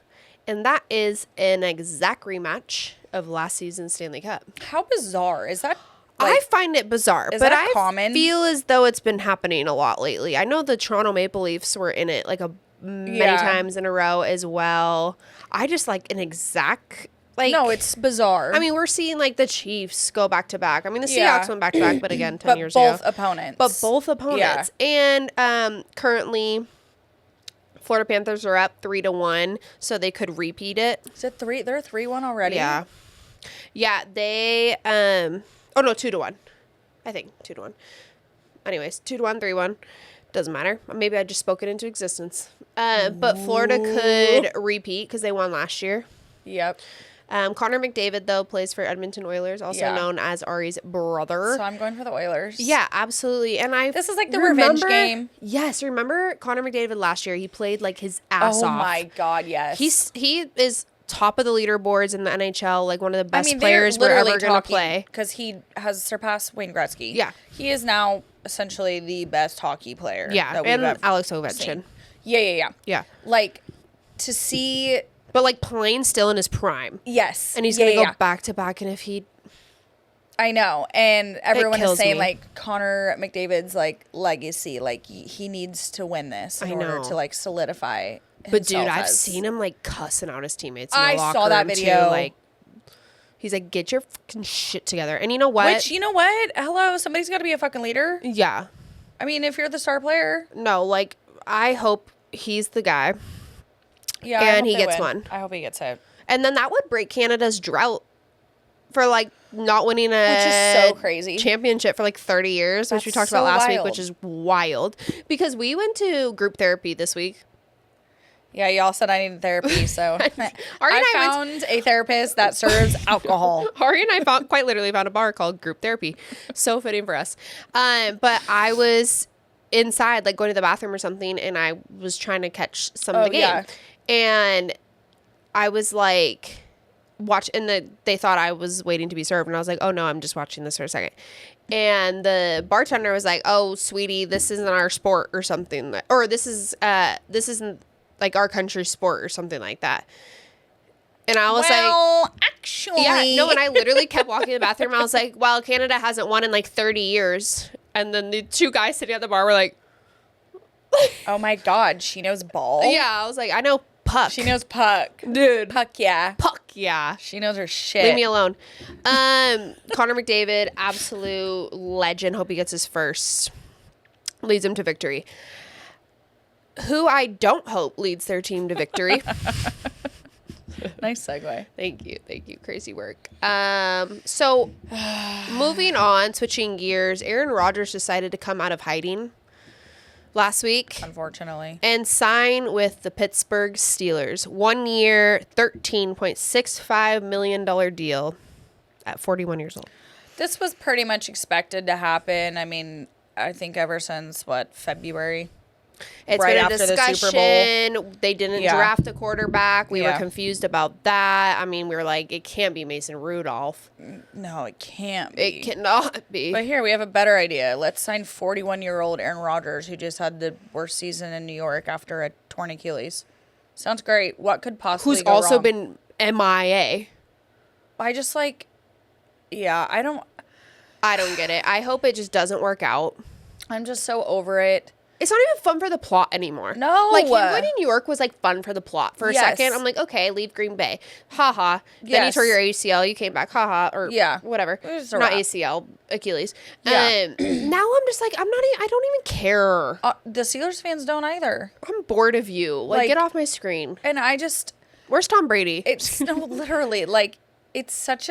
and that is an exact rematch of last season's Stanley Cup. How bizarre. Is that? I find it bizarre, is but that I common? feel as though it's been happening a lot lately. I know the Toronto Maple Leafs were in it like many Yeah. times in a row as well. I just like an exact like. no, it's bizarre. I mean, we're seeing like the Chiefs go back to back. I mean, the Yeah. Seahawks went back to back, but again, 10 but years both ago. opponents. But both opponents. And currently, Florida Panthers are up 3-1, so they could repeat it. Is it 3? They're 3-1 already? Yeah. Yeah, they oh no, 2-1. I think 2-1. Anyways, 2-1, 3-1. Doesn't matter. Maybe I just spoke it into existence. But Florida could repeat because they won last year. Yep. Connor McDavid, though, plays for Edmonton Oilers, also Yeah. known as Ari's brother. So I'm going for the Oilers. Yeah, absolutely. And This is like the revenge game. Yes, remember Connor McDavid last year? He played like his ass Oh off. my God, yes. He is top of the leaderboards in the NHL, like one of the best players we're ever going to play. Because he has surpassed Wayne Gretzky. Yeah. He is now essentially the best hockey player. Yeah, that we've and ever Alex Ovechkin. seen. Yeah. Yeah. Like, to see... But, like, playing still in his prime. Yes. And he's going to go back-to-back, and if he... I know. And everyone is kills saying, me. like, Connor McDavid's, like, legacy. Like, he needs to win this in order to, like, solidify But, dude, himself I've as- seen him, like, cussing out his teammates in the I locker saw that room, video. Too. Like, he's like, get your fucking shit together. And you know what? Which, you know what? Hello, somebody's got to be a fucking leader. Yeah. I mean, if you're the star player. No, like, I hope he's the guy. Yeah, And he gets one. I hope he gets it. And then that would break Canada's drought for, like, not winning a Which is so crazy. championship for, like, 30 years, which we That's talked so about last wild. week, which is wild. Because we went to group therapy this week. Yeah, y'all said I needed therapy, so Ari and I I found a therapist that serves alcohol. Ari and I quite literally found a bar called Group Therapy. So fitting for us. But I was inside, like, going to the bathroom or something, and I was trying to catch some of the game. Yeah. And I was like, they thought I was waiting to be served, and I was like, oh no, I'm just watching this for a second. And the bartender was like, oh, sweetie, this isn't our sport or something, or this isn't like our country's sport or something like that. And I was actually, yeah, no, and I literally kept walking to the bathroom. I was like, well, Canada hasn't won in like 30 years. And then the two guys sitting at the bar were like, oh my God, she knows ball. yeah, I was like, I know puck. She knows puck. Dude. Puck, yeah. Puck, yeah. She knows her shit. Leave me alone. Connor McDavid, absolute legend. Hope he gets his first. Leads him to victory. Who I don't hope leads their team to victory. Nice segue. Thank you. Crazy work. So moving on, switching gears, Aaron Rodgers decided to come out of hiding last week Unfortunately. and sign with the Pittsburgh Steelers. 1 year, $13.65 million deal at 41 years old. This was pretty much expected to happen. I mean, I think ever since, February? It's Right been a after the Super discussion. They didn't Yeah. draft a quarterback. We were Yeah. confused about that. I mean, we were like, it can't be Mason Rudolph. No, it can't be. It cannot be. But here, we have a better idea. Let's sign 41-year-old Aaron Rodgers, who just had the worst season in New York after a torn Achilles. Sounds great. What could possibly Who's go also wrong? been MIA. I just yeah, I don't get it. I hope it just doesn't work out. I'm just so over it. It's not even fun for the plot anymore. No. Like, him going to New York was, like, fun for the plot. For a Yes. second, I'm like, okay, leave Green Bay. Ha. Then you Yes. tore your ACL. You came back. Ha. Or Yeah. whatever. was a Not wrap. ACL. Achilles. Yeah. Now I'm just like, I don't even care. The Steelers fans don't either. I'm bored of you. Like, get off my screen. And Where's Tom Brady? it's no, literally, it's such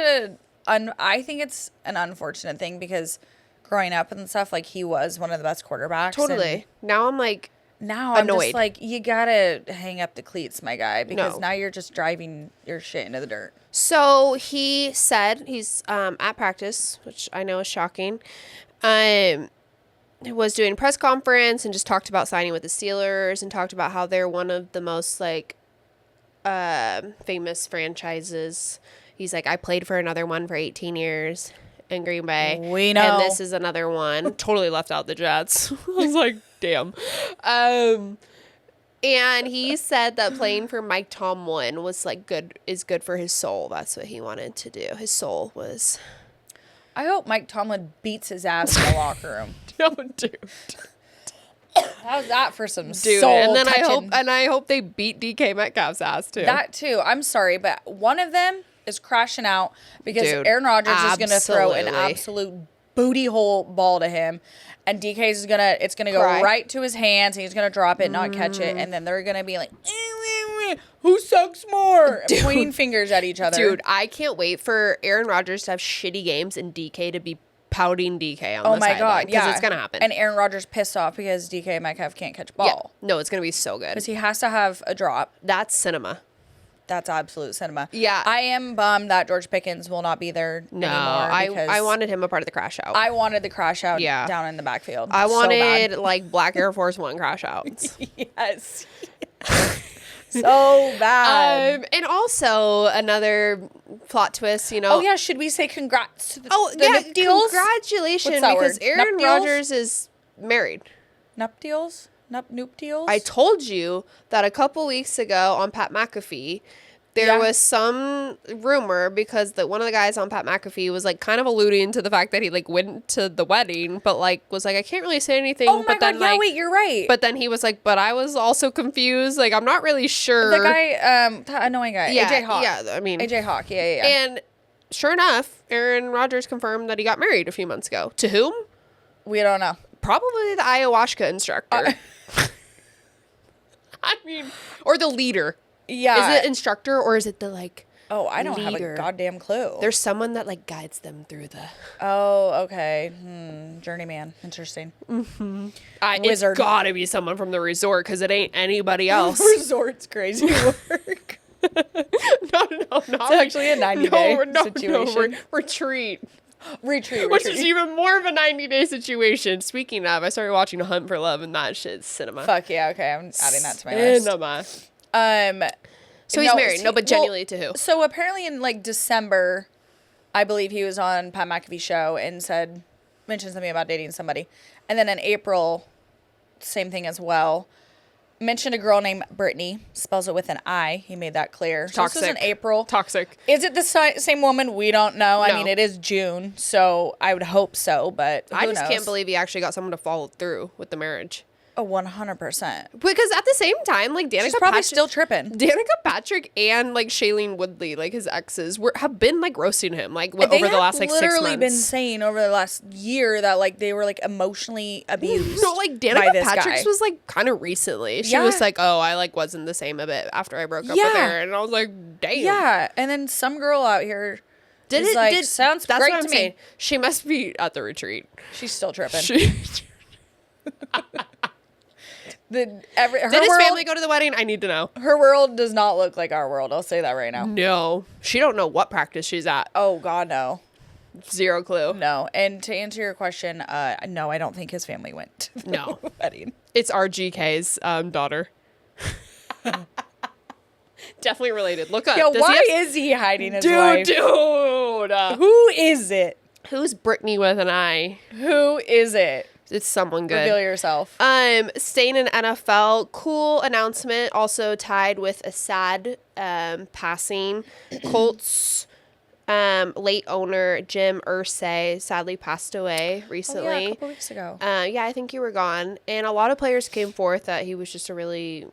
I think it's an unfortunate thing because growing up and stuff, he was one of the best quarterbacks. Totally. Now I'm like, Now I'm annoyed. just you gotta hang up the cleats, my guy, because No. now you're just driving your shit into the dirt. So he said he's at practice, which I know is shocking. Was doing a press conference and just talked about signing with the Steelers and talked about how they're one of the most famous franchises. He's like, I played for another one for 18 years in Green Bay. We know. And this is another one. Totally left out the Jets. I was like, damn. And he said that playing for Mike Tomlin was good for his soul. That's what he wanted to do. His soul was. I hope Mike Tomlin beats his ass in the locker room. Oh, dude. How's that for some Dude, soul and then touching? I hope they beat DK Metcalf's ass too. That too. I'm sorry, but one of them is crashing out because Dude, Aaron Rodgers is going to throw an absolutely. absolute booty hole ball to him, and DK's is it's gonna go Cry. right to his hands, and he's gonna drop it, not catch it, and then they're gonna be like, who sucks more? And pointing fingers at each other. Dude, I can't wait for Aaron Rodgers to have shitty games and DK to be pouting DK on oh the my sideline, god, yeah, it's gonna happen. And Aaron Rodgers pissed off because DK Metcalf can't catch yeah, ball no, it's gonna be so good. because he has to have a drop. That's cinema. That's absolute cinema. Yeah. I am bummed that George Pickens will not be there No, anymore. I wanted him a part of the crash out. I wanted the crash out Yeah. down in the backfield. I so wanted bad. black Air Force One crash outs. Yes. So bad. And also another plot twist, Oh yeah, should we say congrats to the yeah, nuptials? congratulations, What's that because word? Aaron Nuptials? Rodgers is married. Nuptials? Nuptials? I told you that a couple weeks ago on Pat McAfee, there was some rumor because one of the guys on Pat McAfee was like kind of alluding to the fact that he like went to the wedding, but like was like, I can't really say anything. Oh my but god, then, yeah, like, wait, you're right. But then he was like, but I was also confused. Like, I'm not really sure. The guy, that annoying guy, Yeah, AJ Hawk. yeah, I mean, AJ Hawk, yeah. And sure enough, Aaron Rodgers confirmed that he got married a few months ago. To whom? We don't know. Probably the ayahuasca instructor. I mean, or the leader. Yeah. Is it instructor or is it the like? Oh, I don't have leader? a goddamn clue. There's someone that like guides them through the. Oh, okay. Journeyman. Interesting. It's Wizard. gotta be someone from the resort because it ain't anybody else. Resort's crazy work. No, not It's actually a 90-day situation. Retreat. Retreat. Which is even more of a 90-day situation. Speaking of, I started watching Hunt for Love, and that shit's cinema. Fuck yeah, okay. I'm adding that to my list. Cinema. So he's married. No, but genuinely to who? So apparently in like December, I believe he was on Pat McAfee's show and mentioned something about dating somebody. And then in April, same thing as well. Mentioned a girl named Brittany, spells it with an I. He made that clear. So Toxic. this was in April. Toxic. Is it the same woman? We don't know. I No. mean, it is June, so I would hope so, but who I just knows? can't believe he actually got someone to follow through with the marriage. Oh, 100%. Because at the same time, like Danica She's probably Patrick, still tripping. Danica Patrick and like Shailene Woodley, like his exes, have been like roasting him like They over the have last like 6 months. literally been saying over the last year that like they were like emotionally abused. No, like by Danica this Patrick's guy. was like kind of recently. She Yeah. was like, "Oh, I like wasn't the same a bit after I broke up with her," and I was like, "Damn." Yeah, and then some girl out here Did is it? like, sounds That's great what I'm to me. saying. She must be at the retreat. She's still tripping. She, Her did his world, family go to the wedding? I need to know. her world does not look like our world. I'll say that right now. No, she don't know what practice she's at. Oh God, no, Zero clue. no. And to answer your question, no, I don't think his family went to the No. wedding. It's RGK's daughter. Definitely related. Look up. Yo, Does why he have- is he hiding his wife? dude? Who is it? Who's Brittany with an I? Who is it? It's someone good. Reveal yourself. Staying in NFL, cool announcement. Also tied with a sad passing. Colts late owner Jim Irsay sadly passed away recently. Oh, yeah, a couple weeks ago. Yeah, I think you were gone, and a lot of players came forth that he was just a really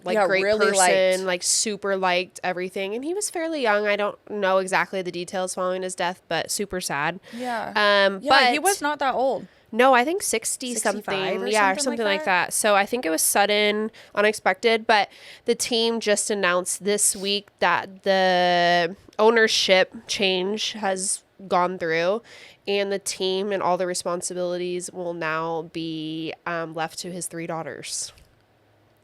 great really person, liked. like super liked everything, and he was fairly young. I don't know exactly the details following his death, but super sad. Yeah. But he was not that old. no, I think 60 65 something. or Yeah, or something something like like that. So I think it was sudden, unexpected, but the team just announced this week that the ownership change has gone through and the team and all the responsibilities will now be left to his 3 daughters.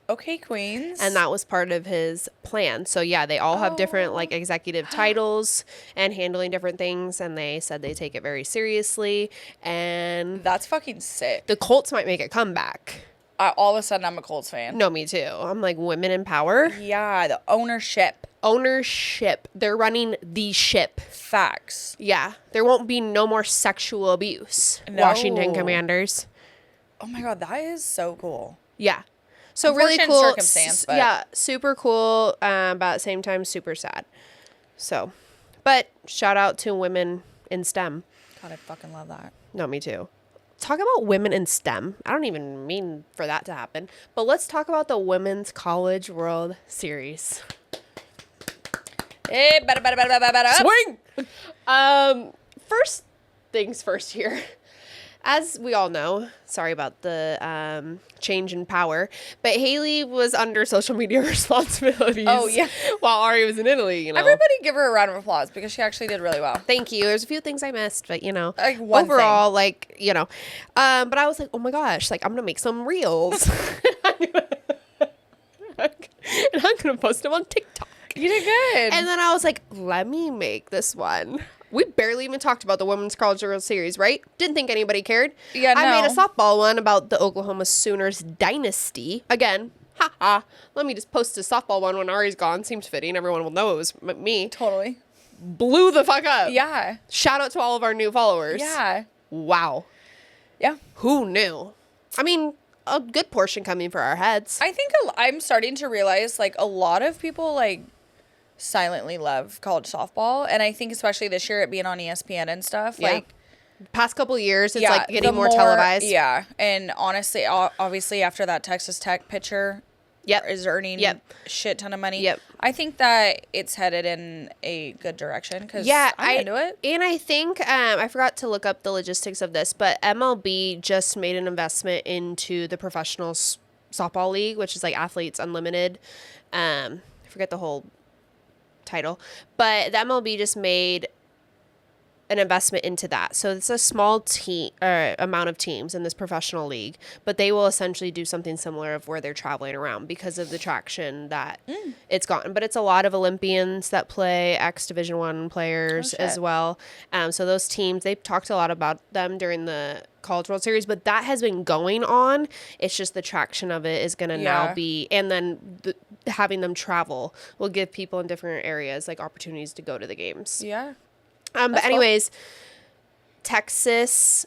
Okay, queens. And that was part of his plan. So yeah, they all have different like executive titles and handling different things. And they said they take it very seriously. And That's fucking sick. the Colts might make a comeback. All of a sudden, I'm a Colts fan. No, me too. I'm like women in power. Yeah, the ownership. Ownership. They're running the ship. Facts. Yeah. There won't be no more sexual abuse. No. Washington Commanders. Oh my God, that is so cool. Yeah. So really Unfortunate cool. circumstance, but- Yeah, super cool, but at the same time super sad. So, but shout out to women in STEM. God, I fucking love that. No, me too. Talk about women in STEM. I don't even mean for that to happen, but let's talk about the Women's College World Series. Hey, better. Swing! First things first here. As we all know, sorry about the change in power, but Haley was under social media responsibilities. Oh, yeah. While Ari was in Italy, you know. Everybody give her a round of applause because she actually did really well. Thank you. There's a few things I missed, but you know, Like one overall, like, you know, but I was like, oh my gosh, like I'm going to make some reels. And I'm going to post them on TikTok. You did good. And then I was like, let me make this one. We barely even talked about the Women's College World Series, right? Didn't think anybody cared. Yeah, I made a no. softball one about the Oklahoma Sooners dynasty. Again, Let me just post a softball one when Ari's gone. Seems fitting. Everyone will know it was me. Totally. Blew the fuck up. Yeah. Shout out to all of our new followers. Yeah. Wow. Yeah. Who knew? I mean, a good portion coming for our heads. I think I'm starting to realize, like, a lot of people, like, silently love college softball. And I think especially this year, it being on ESPN and stuff, like... Past couple years, it's yeah, like getting the more televised. Yeah. And honestly, obviously, after that Texas Tech pitcher is earning shit ton of money. Yep. I think that it's headed in a good direction because I'm into it. And I think, I forgot to look up the logistics of this, but MLB just made an investment into the professional softball league, which is like Athletes Unlimited. I forget the whole title, but the MLB just made an investment into that. So it's a small team amount of teams in this professional league, but they will essentially do something similar of where they're traveling around because of the traction that it's gotten. But it's a lot of Olympians that play, ex Division I players as well. So those teams, they've talked a lot about them during the College World Series, but that has been going on. It's just the traction of it is going to now be, and then having them travel will give people in different areas like opportunities to go to the games. Yeah. But anyways, Texas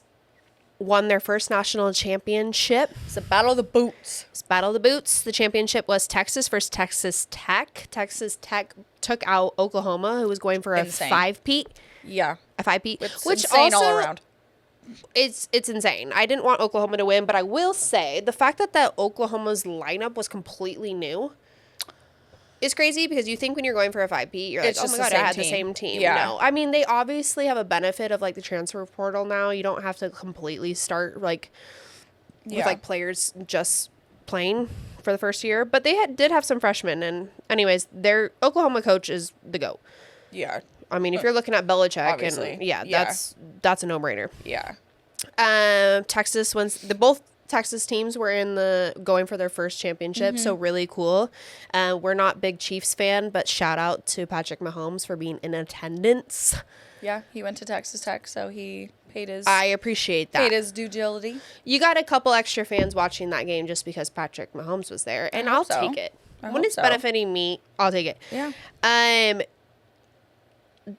won their first national championship. It's a battle of the boots. It's Battle of the Boots. The championship was Texas versus Texas Tech. Texas Tech took out Oklahoma, who was going for a five-peat. Yeah. A five-peat. Which insane also, all around. It's insane. I didn't want Oklahoma to win, but I will say the fact that Oklahoma's lineup was completely new is crazy because you think when you're going for a 5P, you're it's like, oh my God, I had the same team. Yeah. No. I mean, they obviously have a benefit of like the transfer portal now. You don't have to completely start like with like players just playing for the first year, but they did have some freshmen. And anyways, their Oklahoma coach is the GOAT. Yeah. I mean, if you're looking at Belichick, obviously. and that's a no-brainer. Yeah. Texas wins. Both Texas teams were going for their first championship, so really cool. We're not big Chiefs fan, but shout out to Patrick Mahomes for being in attendance. Yeah, he went to Texas Tech, so he paid his. I appreciate that. Paid his due diligence. You got a couple extra fans watching that game just because Patrick Mahomes was there, and I'll take it. When it's benefiting me, I'll take it. Yeah.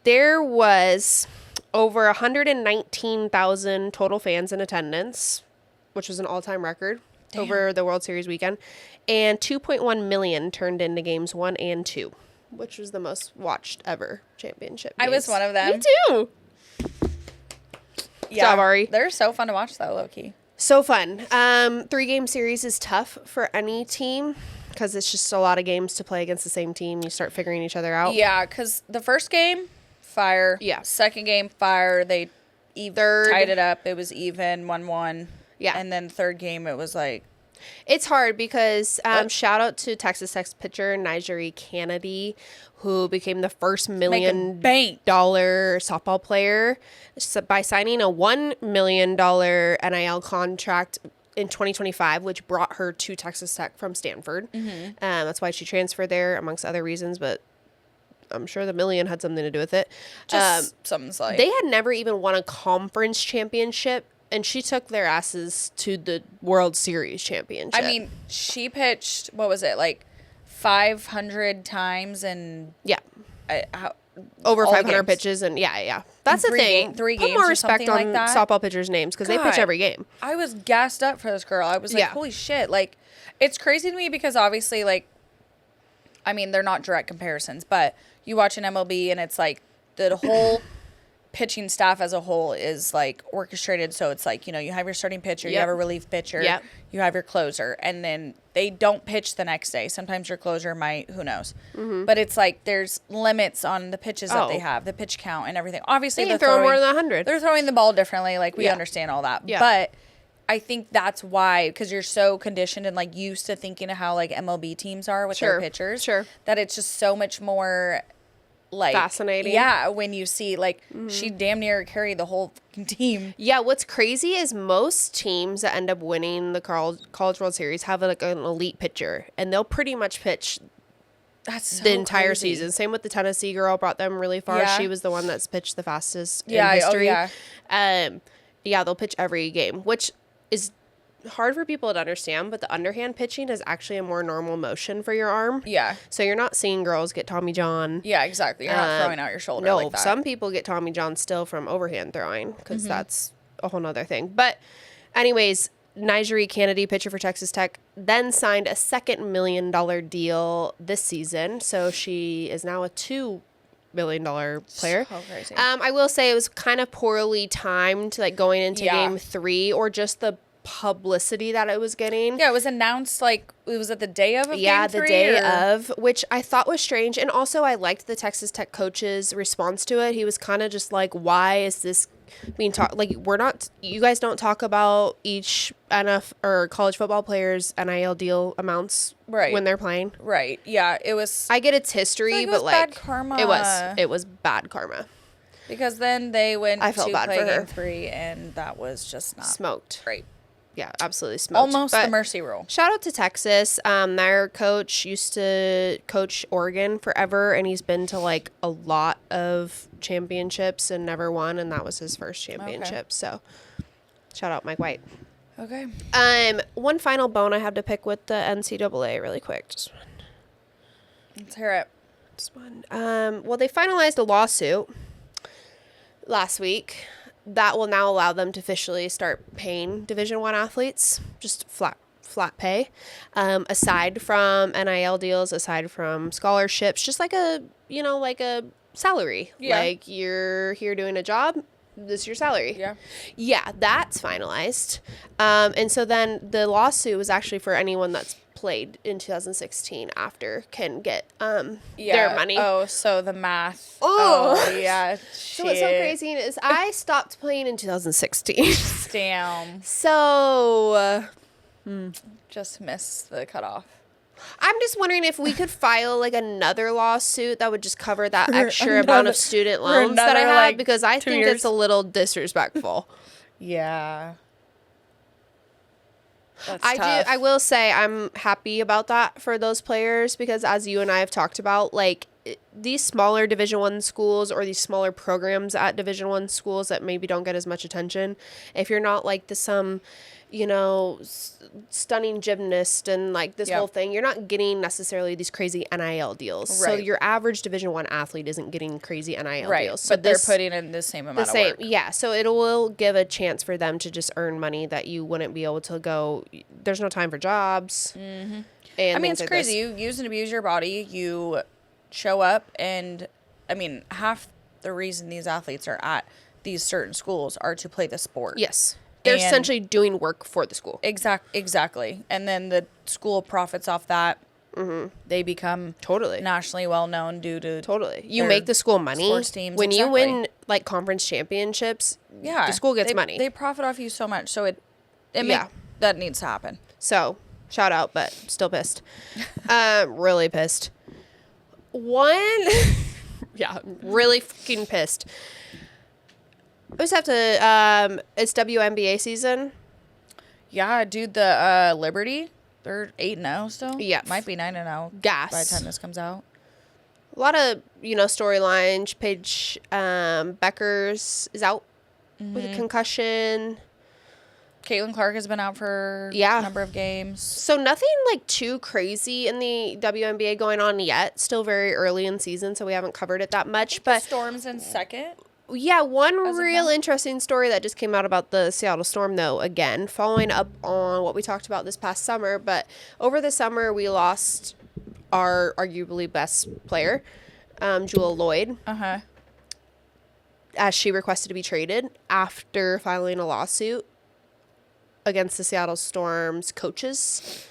There was over 119,000 total fans in attendance, which was an all-time record over the World Series weekend, and 2.1 million turned into games 1 and 2, which was the most watched ever championship games. I was one of them. Me too. Yeah, job, Ari. They're so fun to watch, though, low-key. So fun. 3-game series is tough for any team because it's just a lot of games to play against the same team. You start figuring each other out. Yeah, because the first game, fire. Yeah. Second game, fire. They tied it up. It was even, 1-1. Yeah. And then third game, it was like... It's hard because shout out to Texas Tech's pitcher, Nigeri Kennedy, who became the first $1 million softball player by signing a $1 million NIL contract in 2025, which brought her to Texas Tech from Stanford. That's why she transferred there, amongst other reasons, but I'm sure the million had something to do with it. Just something like... They had never even won a conference championship, and she took their asses to the World Series championship. I mean, she pitched, what was it, like 500 times and... Yeah. Over 500 games. pitches, and yeah. That's the thing. Three Put games more or respect something on like that. softball pitchers' names because they pitch God. every game. I was gassed up for this girl. I was like, holy shit. Like, it's crazy to me because obviously, like, I mean, they're not direct comparisons, but you watch an MLB and it's like the whole pitching staff as a whole is like orchestrated. So it's like, you know, you have your starting pitcher, you have a relief pitcher, you have your closer, and then they don't pitch the next day. Sometimes your closer might, who knows. But it's like there's limits on the pitches that they have, the pitch count and everything. Obviously, They can throw more than 100. They're throwing the ball differently. Like, we understand all that. Yeah. But I think that's why, because you're so conditioned and like used to thinking of how like MLB teams are with their pitchers, that it's just so much more like fascinating. Yeah, when you see like she damn near carried the whole fucking team. Yeah, what's crazy is most teams that end up winning the College World Series have like an elite pitcher, and they'll pretty much pitch the entire season. Same with the Tennessee girl, brought them really far. She was the one that's pitched the fastest in history. Yeah, they'll pitch every game, which is hard for people to understand, but the underhand pitching is actually a more normal motion for your arm. Yeah. So you're not seeing girls get Tommy John. Yeah, exactly. You're not throwing out your shoulder No, like that. some people get Tommy John still from overhand throwing because that's a whole nother thing. But anyways, Nigeri Kennedy, pitcher for Texas Tech, then signed a $2 million deal this season. So she is now a $2 million player. So crazy. I will say it was kind of poorly timed, like going into game 3, or just the publicity that it was getting. Yeah, it was announced like it was at the day of Yeah, game 3, the day or? of, which I thought was strange. And also I liked the Texas Tech coach's response to it. He was kind of just like, why is this being talked? Like, you guys don't talk about each NFL or college football players' NIL deal amounts Right. when they're playing. Right. Yeah, it was. I get its history, it but was bad karma. It was bad karma. Because then they went I felt to bad play for her. game 3, and that was just not Smoked. great. Yeah, absolutely smoked. Almost But the mercy rule. shout out to Texas. Their coach used to coach Oregon forever, and he's been to like a lot of championships and never won, and that was his first championship. So shout out Mike White. Okay. One final bone I have to pick with the NCAA really quick. Just Let's hear it. one. Well, they finalized a lawsuit last week that will now allow them to officially start paying Division I athletes just flat pay, aside from NIL deals, aside from scholarships, just like a salary. Yeah. Like, you're here doing a job, this is your salary. Yeah, that's finalized. And so then the lawsuit was actually for anyone that's played in 2016 after can get their money. Oh, so the math. Oh. Oh, yeah. So what's so crazy is I stopped playing in 2016. Damn. So Just missed the cutoff. I'm just wondering if we could file like another lawsuit that would just cover that extra amount of student loans that I another, have, like, because I 2 think years. it's a little disrespectful. Yeah. That's I tough. will say I'm happy about that for those players, because as you and I have talked about, like, these smaller Division I schools or these smaller programs at Division I schools that maybe don't get as much attention, if you're not like some stunning gymnast and like this whole thing, you're not getting necessarily these crazy NIL deals. So Right. your average Division I athlete isn't getting crazy NIL Right, deals. So but they're putting in the same amount of work. Yeah, so it will give a chance for them to just earn money that you wouldn't be able to go. There's no time for jobs. Mm-hmm. And I mean, things it's like crazy. this. You use and abuse your body. You show up, and I mean, half the reason these athletes are at these certain schools are to play the sport. Yes. They're And- essentially doing work for the school. Exactly. And then the school profits off that. Mm-hmm. They become Totally. nationally well known due to You their make the school money. sports teams. When you Exactly. win like conference championships, Yeah, the school gets money. They profit off you so much, so Yeah. that needs to happen. So, shout out, but still pissed. Really pissed. Yeah, really fucking pissed. I just have to, it's WNBA season. Yeah, dude, the Liberty, they're 8-0 still. Yeah. Might be 9-0. Gas. By the time this comes out. A lot of, storylines. Paige Beckers is out with a concussion. Caitlin Clark has been out for Yeah. a number of games. So nothing like too crazy in the WNBA going on yet. Still very early in season, so we haven't covered it that much. But Storm's in second. yeah, one As of real now. interesting story that just came out about the Seattle Storm, though, again, following up on what we talked about this past summer. But over the summer, we lost our arguably best player, Jewel Lloyd, Uh-huh. as she requested to be traded after filing a lawsuit against the Seattle Storm's coaches,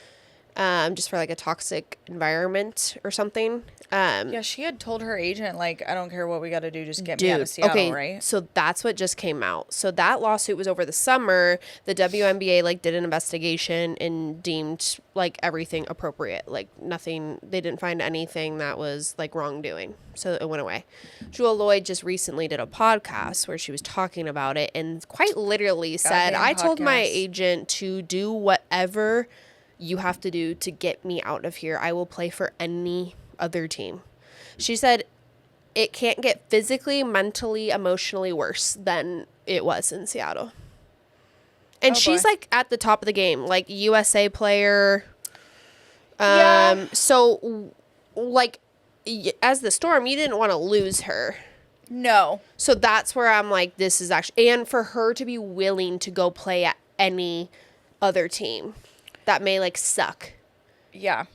just for like a toxic environment or something. Yeah, she had told her agent, like, I don't care what we got to do, just get me out of Seattle, okay, right? so that's what just came out. So that lawsuit was over the summer. The WNBA like did an investigation and deemed like everything appropriate. Like nothing, they didn't find anything that was like wrongdoing. So it went away. Jewel Lloyd just recently did a podcast where she was talking about it and quite literally said, Goddamn I told my podcast. agent to do whatever you have to do to get me out of here. I will play for any other team. She said it can't get physically, mentally, emotionally worse than it was in Seattle. And Oh, she's boy. like at the top of the game, like USA player. Yeah. So like as the Storm, you didn't want to lose her. No. So that's where I'm like, this is actually, and for her to be willing to go play at any other team that may like suck. Yeah.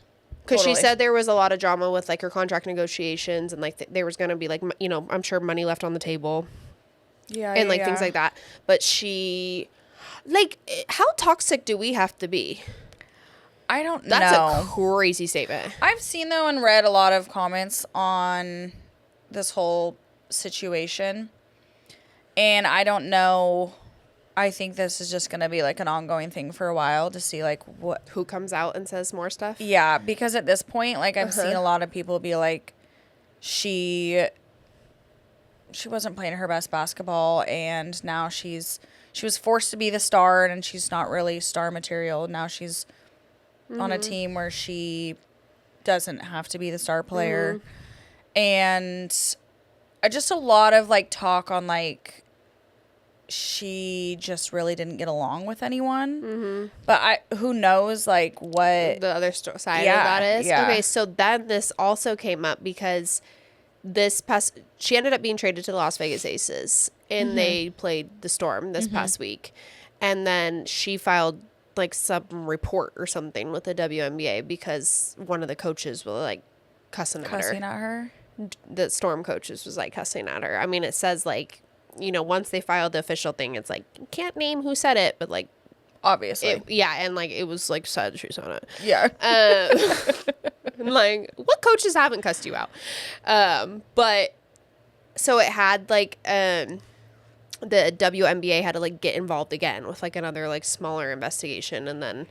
Because Totally. she said there was a lot of drama with like her contract negotiations and like there was going to be like, you know, I'm sure money left on the table Yeah. and like things like that. But she, like, how toxic do we have to be? I don't That's know. a crazy statement. I've seen though and read a lot of comments on this whole situation, and I don't know. I think this is just gonna be like an ongoing thing for a while to see like what. Who comes out and says more stuff? Yeah, because at this point, like I've seen a lot of people be like, she wasn't playing her best basketball, and now she was forced to be the star, and she's not really star material. Now she's on a team where she doesn't have to be the star player. And just a lot of like talk on like she just really didn't get along with anyone. But who knows like what The other side of Yeah, that is? yeah. Okay, so then this also came up because she ended up being traded to the Las Vegas Aces and they played the Storm this past week. And then she filed like some report or something with the WNBA because one of the coaches was like cussing at her. The Storm coaches was like cussing at her. I mean, it says like, you know, once they filed the official thing, it's like, you can't name who said it, but like, Obviously. and like it was like said she's on it. Yeah. Like, what coaches haven't cussed you out? But so it had like the WNBA had to like get involved again with like another like smaller investigation, and then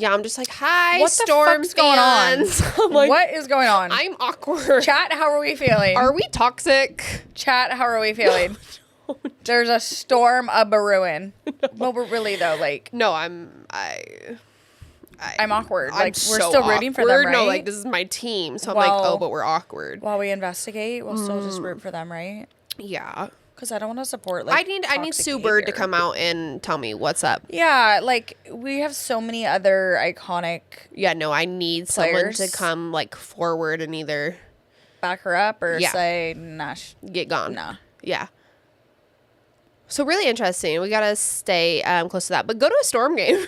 I'm just like, hi, What the Storm fuck's going on? fans. I'm like, What is going on? I'm awkward. Chat, how are we feeling? Are we toxic? Chat, how are we feeling? There's a storm of Baruin. Well, we're really though, like No, I'm awkward. I'm Like we're so still rooting for them, awkward. right? No, like this is my team, so I'm like, Well- oh, but we're awkward. While we investigate, we'll still just root for them, right? Yeah. Because I don't want to support like I need toxic Sue Bird to behavior. come out and tell me what's up. Yeah, like we have so many other iconic Yeah, no, I need someone to Players. come like forward and either back her up or Yeah. say nah. get gone. Nah. Yeah. So really interesting. We gotta stay close to that, but go to a Storm game.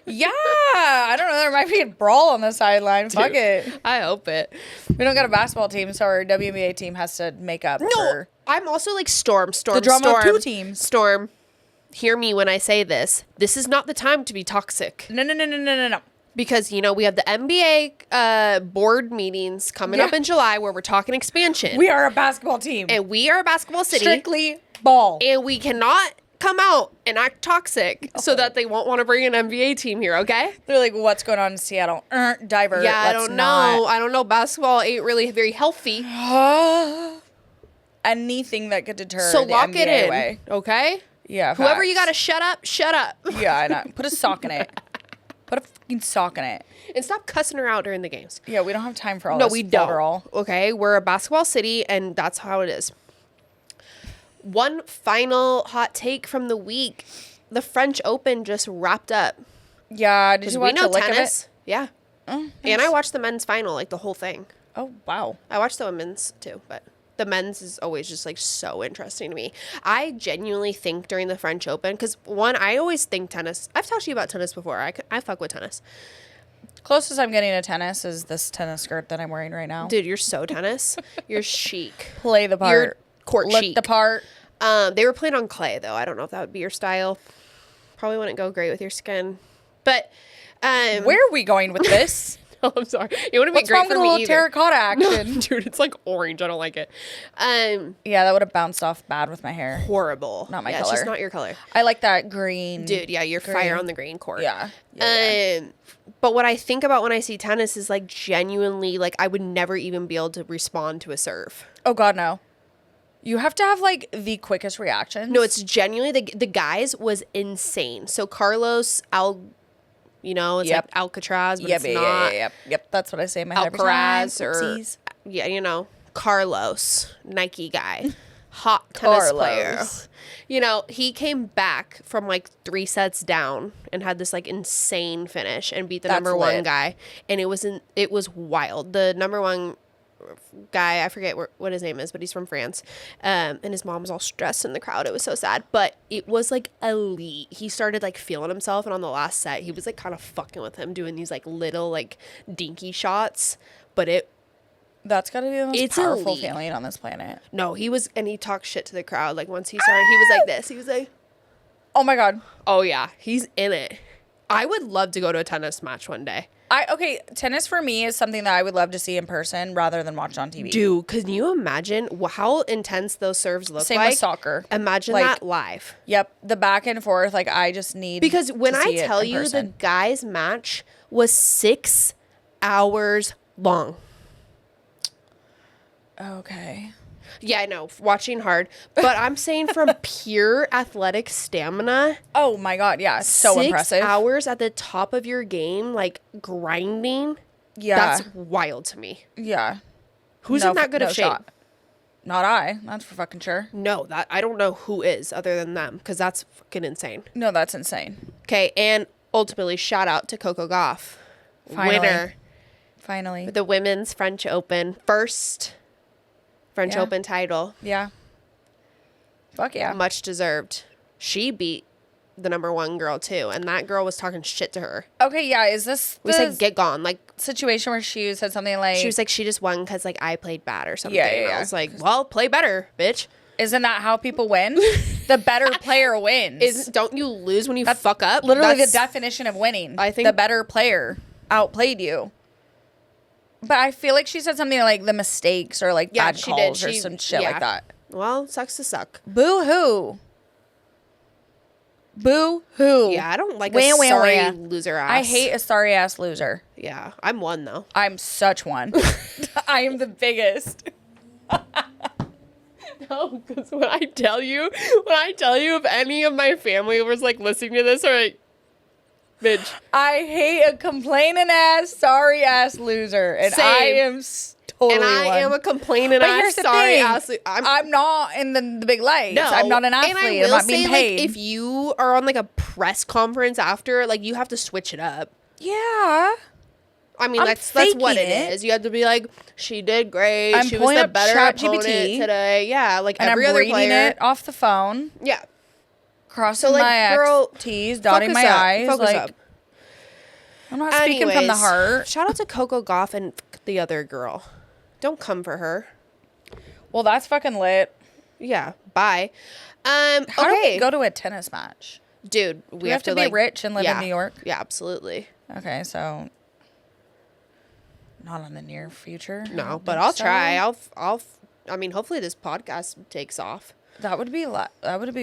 Yeah, I don't know. There might be a brawl on the sideline. Fuck it. I hope it. We don't got a basketball team, so our WNBA team has to make up No, for I'm also like Storm. the drama of two teams. Storm. Hear me when I say this. This is not the time to be toxic. No. Because, you know, we have the NBA board meetings coming up Yeah. in July where we're talking expansion. We are a basketball team. And we are a basketball city. Strictly ball. And we cannot come out and act toxic so that they won't want to bring an NBA team here, okay? They're like, what's going on in Seattle? Divert. Yeah, I Let's don't know. I don't know. Basketball ain't really very healthy. not. Anything that could deter So the lock NBA it in, away. okay? Yeah. Whoever you facts. got to shut up, shut up. Yeah, I know. Put a sock in it. Put a fucking sock in it. And stop cussing her out during the games. Yeah, we don't have time for all No, this. we don't. All. Okay, we're a basketball city, and that's how it is. One final hot take from the week: the French Open just wrapped up. Yeah, did you We watch know a lick tennis, of it? yeah. Oh, And I watched the men's final, like the whole thing. oh, wow. I watched the women's too, but the men's is always just like so interesting to me. I genuinely think during the French Open, because one, I always think tennis. I've talked to you about tennis before. I fuck with tennis. Closest I'm getting to tennis is this tennis skirt that I'm wearing right now. Dude, you're so tennis. You're chic. Play the part. You're court Look chic. the part. They were playing on clay though. I don't know if that would be your style. Probably wouldn't go great with your skin. But Where are we going with this? oh, I'm sorry. It wouldn't What's be great wrong for with a me little either. terracotta action? Dude, it's like orange. I don't like it. Yeah, that would have bounced off bad with my hair. Horrible. Not my It's color. just not your color. I like that green. Dude, yeah, you're fire on the green court. Yeah. But what I think about when I see tennis is like genuinely like I would never even be able to respond to a serve. Oh, God, no. You have to have, like, the quickest reactions. No, it's genuinely the guys was insane. So Carlos you know, it's Yep. like Alcatraz, but Yep, it's not. Yep. That's what I say in my head every time. Alcaraz or Oopsies. yeah, you know, Carlos, Nike guy. hot tennis player. Carlos. You know, he came back from like 3 sets down and had this like insane finish and beat the That's number 1 lit. guy. And it was wild. The number 1 guy, I forget what his name is, but he's from France. And his mom was all stressed in the crowd. It was so sad. But it was like elite. He started like feeling himself. And on the last set, he was like kind of fucking with him, doing these like little like dinky shots. But That's got to be the most It's powerful elite. feeling on this planet. no, he talked shit to the crowd. Like once he started, he was like this. He was like, Oh my God. oh yeah, he's in it. I would love to go to a tennis match one day. Okay, tennis for me is something that I would love to see in person rather than watch on TV. Dude, can you imagine how intense those serves look Same like? with soccer. Imagine Like, that live. Yep, the back and forth. Like I just need Because when to I see it tell in you the person. guys' match was 6 hours long. Okay. Yeah, I know, watching hard. But I'm saying from pure athletic stamina, Oh my God, yeah, so 6 impressive. hours at the top of your game, like grinding. Yeah, That's wild to me. yeah. Who's No- in that good no of shape? shot. Not I. That's for fucking sure. No, that I don't know who is other than them because that's fucking insane. No, that's insane. Okay, and ultimately, shout out to Coco Gauff, Finally. winner Finally. of the Women's French Open, first French Yeah. Open title. Yeah. Fuck yeah. Much deserved. She beat the number 1 girl too, and that girl was talking shit to her. Okay, yeah. Is this We the said get gone. Like situation where she said something like, she was like she just won because like I played bad or something. Yeah, And yeah. I was like, well, play better, bitch. "Isn't that how people win? The better player wins." Don't you lose when you fuck up? Literally That's- the definition of winning. I think- the better player outplayed you. But I feel like she said something like the mistakes or like Yeah, bad she did. calls or She- some shit yeah. like that. Well, sucks to suck. Boo hoo. Boo hoo. Yeah, I don't like Wah, a wah, sorry wah. loser ass. I hate a sorry ass loser. Yeah, I'm one though. I'm such one. I am the biggest. No, because when I tell you, if any of my family was like listening to this, or like, bitch, I hate a complaining ass, sorry ass loser, and Same. I am totally and I one. am a complaining But ass, here's the sorry thing. ass. I'm not in the big lights. No, I'm not an athlete. And I I'm will not being say, paid. like, if you are on like a press conference after, like, you have to switch it up. yeah. I mean, I'm that's what faking it it. is. You have to be like, she did great. I'm she was pulling the up better opponent ChatGPT, today. Yeah, like And every I'm other reading player. it off the phone, Yeah, crossing like, my girl, T's, dotting focus my up, I's. focus Like, up. I'm not speaking from the Anyways, heart. Shout out to Coco Gauff and the other girl. Don't come for her. Well, that's fucking lit. Yeah, bye. How do Okay, we go to a tennis match? dude. We have to be like, rich and live in yeah, New York? Yeah, absolutely. Okay, so not in the near future. I No, don't but think I'll so. try. I mean, hopefully this podcast takes off. That would be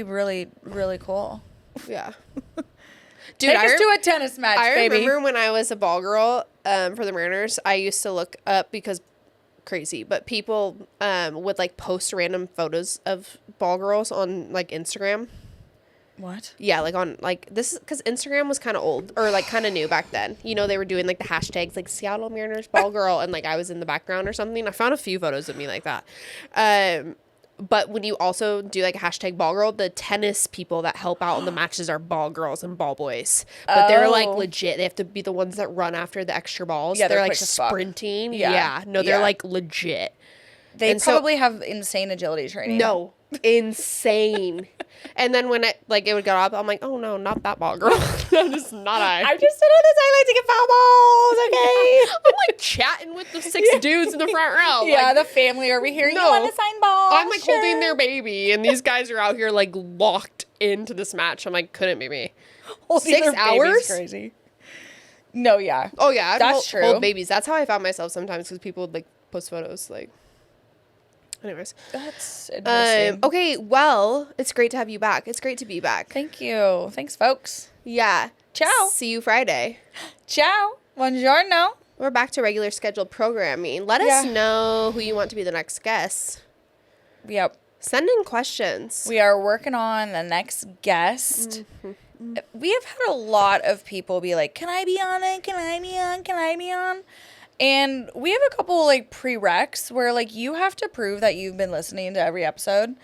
really, really cool. Yeah. Dude, Take us to a tennis match, I baby. remember when I was a ball girl for the Mariners, I used to look up because crazy, but people would like post random photos of ball girls on like Instagram. What? Yeah, like on like this is because Instagram was kind of old or like kind of new back then. You know, they were doing like the hashtags like Seattle Mariners ball girl and like I was in the background or something. I found a few photos of me like that. But when you also do like a hashtag ball girl, the tennis people that help out in the matches are ball girls and ball boys. But they're like Oh. legit. They have to be the ones that run after the extra balls. Yeah, they're they're like quick as fuck. sprinting. Yeah. Yeah. No, they're Yeah. like legit. They And so- probably have insane agility training. No, insane. And then when it like it would go up, I'm like, oh no, not that ball girl. That is not I. I just stood on the sideline to get foul balls, okay? I'm like chatting with the 6 dudes in the front row. Yeah, like, the family over here. No. You want to sign balls? I'm like Sure. holding their baby, and these guys are out here like locked into this match. I'm like, couldn't be me. Holding 6 their baby's hours? Crazy. No, yeah. Oh yeah, I'd That's hold true. babies. That's how I found myself sometimes because people would like post photos. Like, anyways. That's interesting. Okay, well, it's great to have you back. It's great to be back. Thank you. Thanks, folks. Yeah. Ciao. See you Friday. Ciao. Buongiorno. We're back to regular scheduled programming. Let us Yeah. know who you want to be the next guest. Yep. Send in questions. We are working on the next guest. We have had a lot of people be like, can I be on it? Can I be on? Can I be on? And we have a couple like prereqs where like you have to prove that you've been listening to every episode,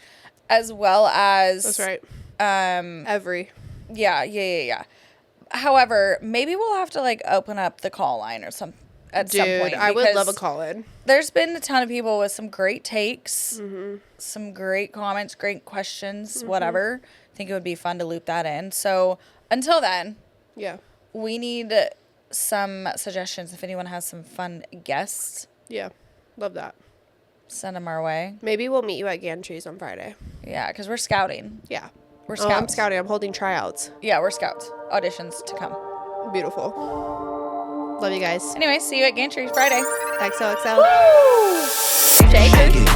as well as That's right. Every. Yeah. However, maybe we'll have to like open up the call line or some at some point. I would love a because call in. There's been a ton of people with some great takes, some great comments, great questions, whatever. I think it would be fun to loop that in. So until then, Yeah. we need some suggestions. If anyone has some fun guests, Yeah. Love that. send them our way. Maybe we'll meet you at Gantry's on Friday. Yeah, because we're scouting. Yeah. We're Oh, I'm scouts. scouting. I'm holding tryouts. Yeah, we're scouts. Auditions to come. Beautiful. Love you guys. Anyway, see you at Gantry Friday. XOXO. Shakers.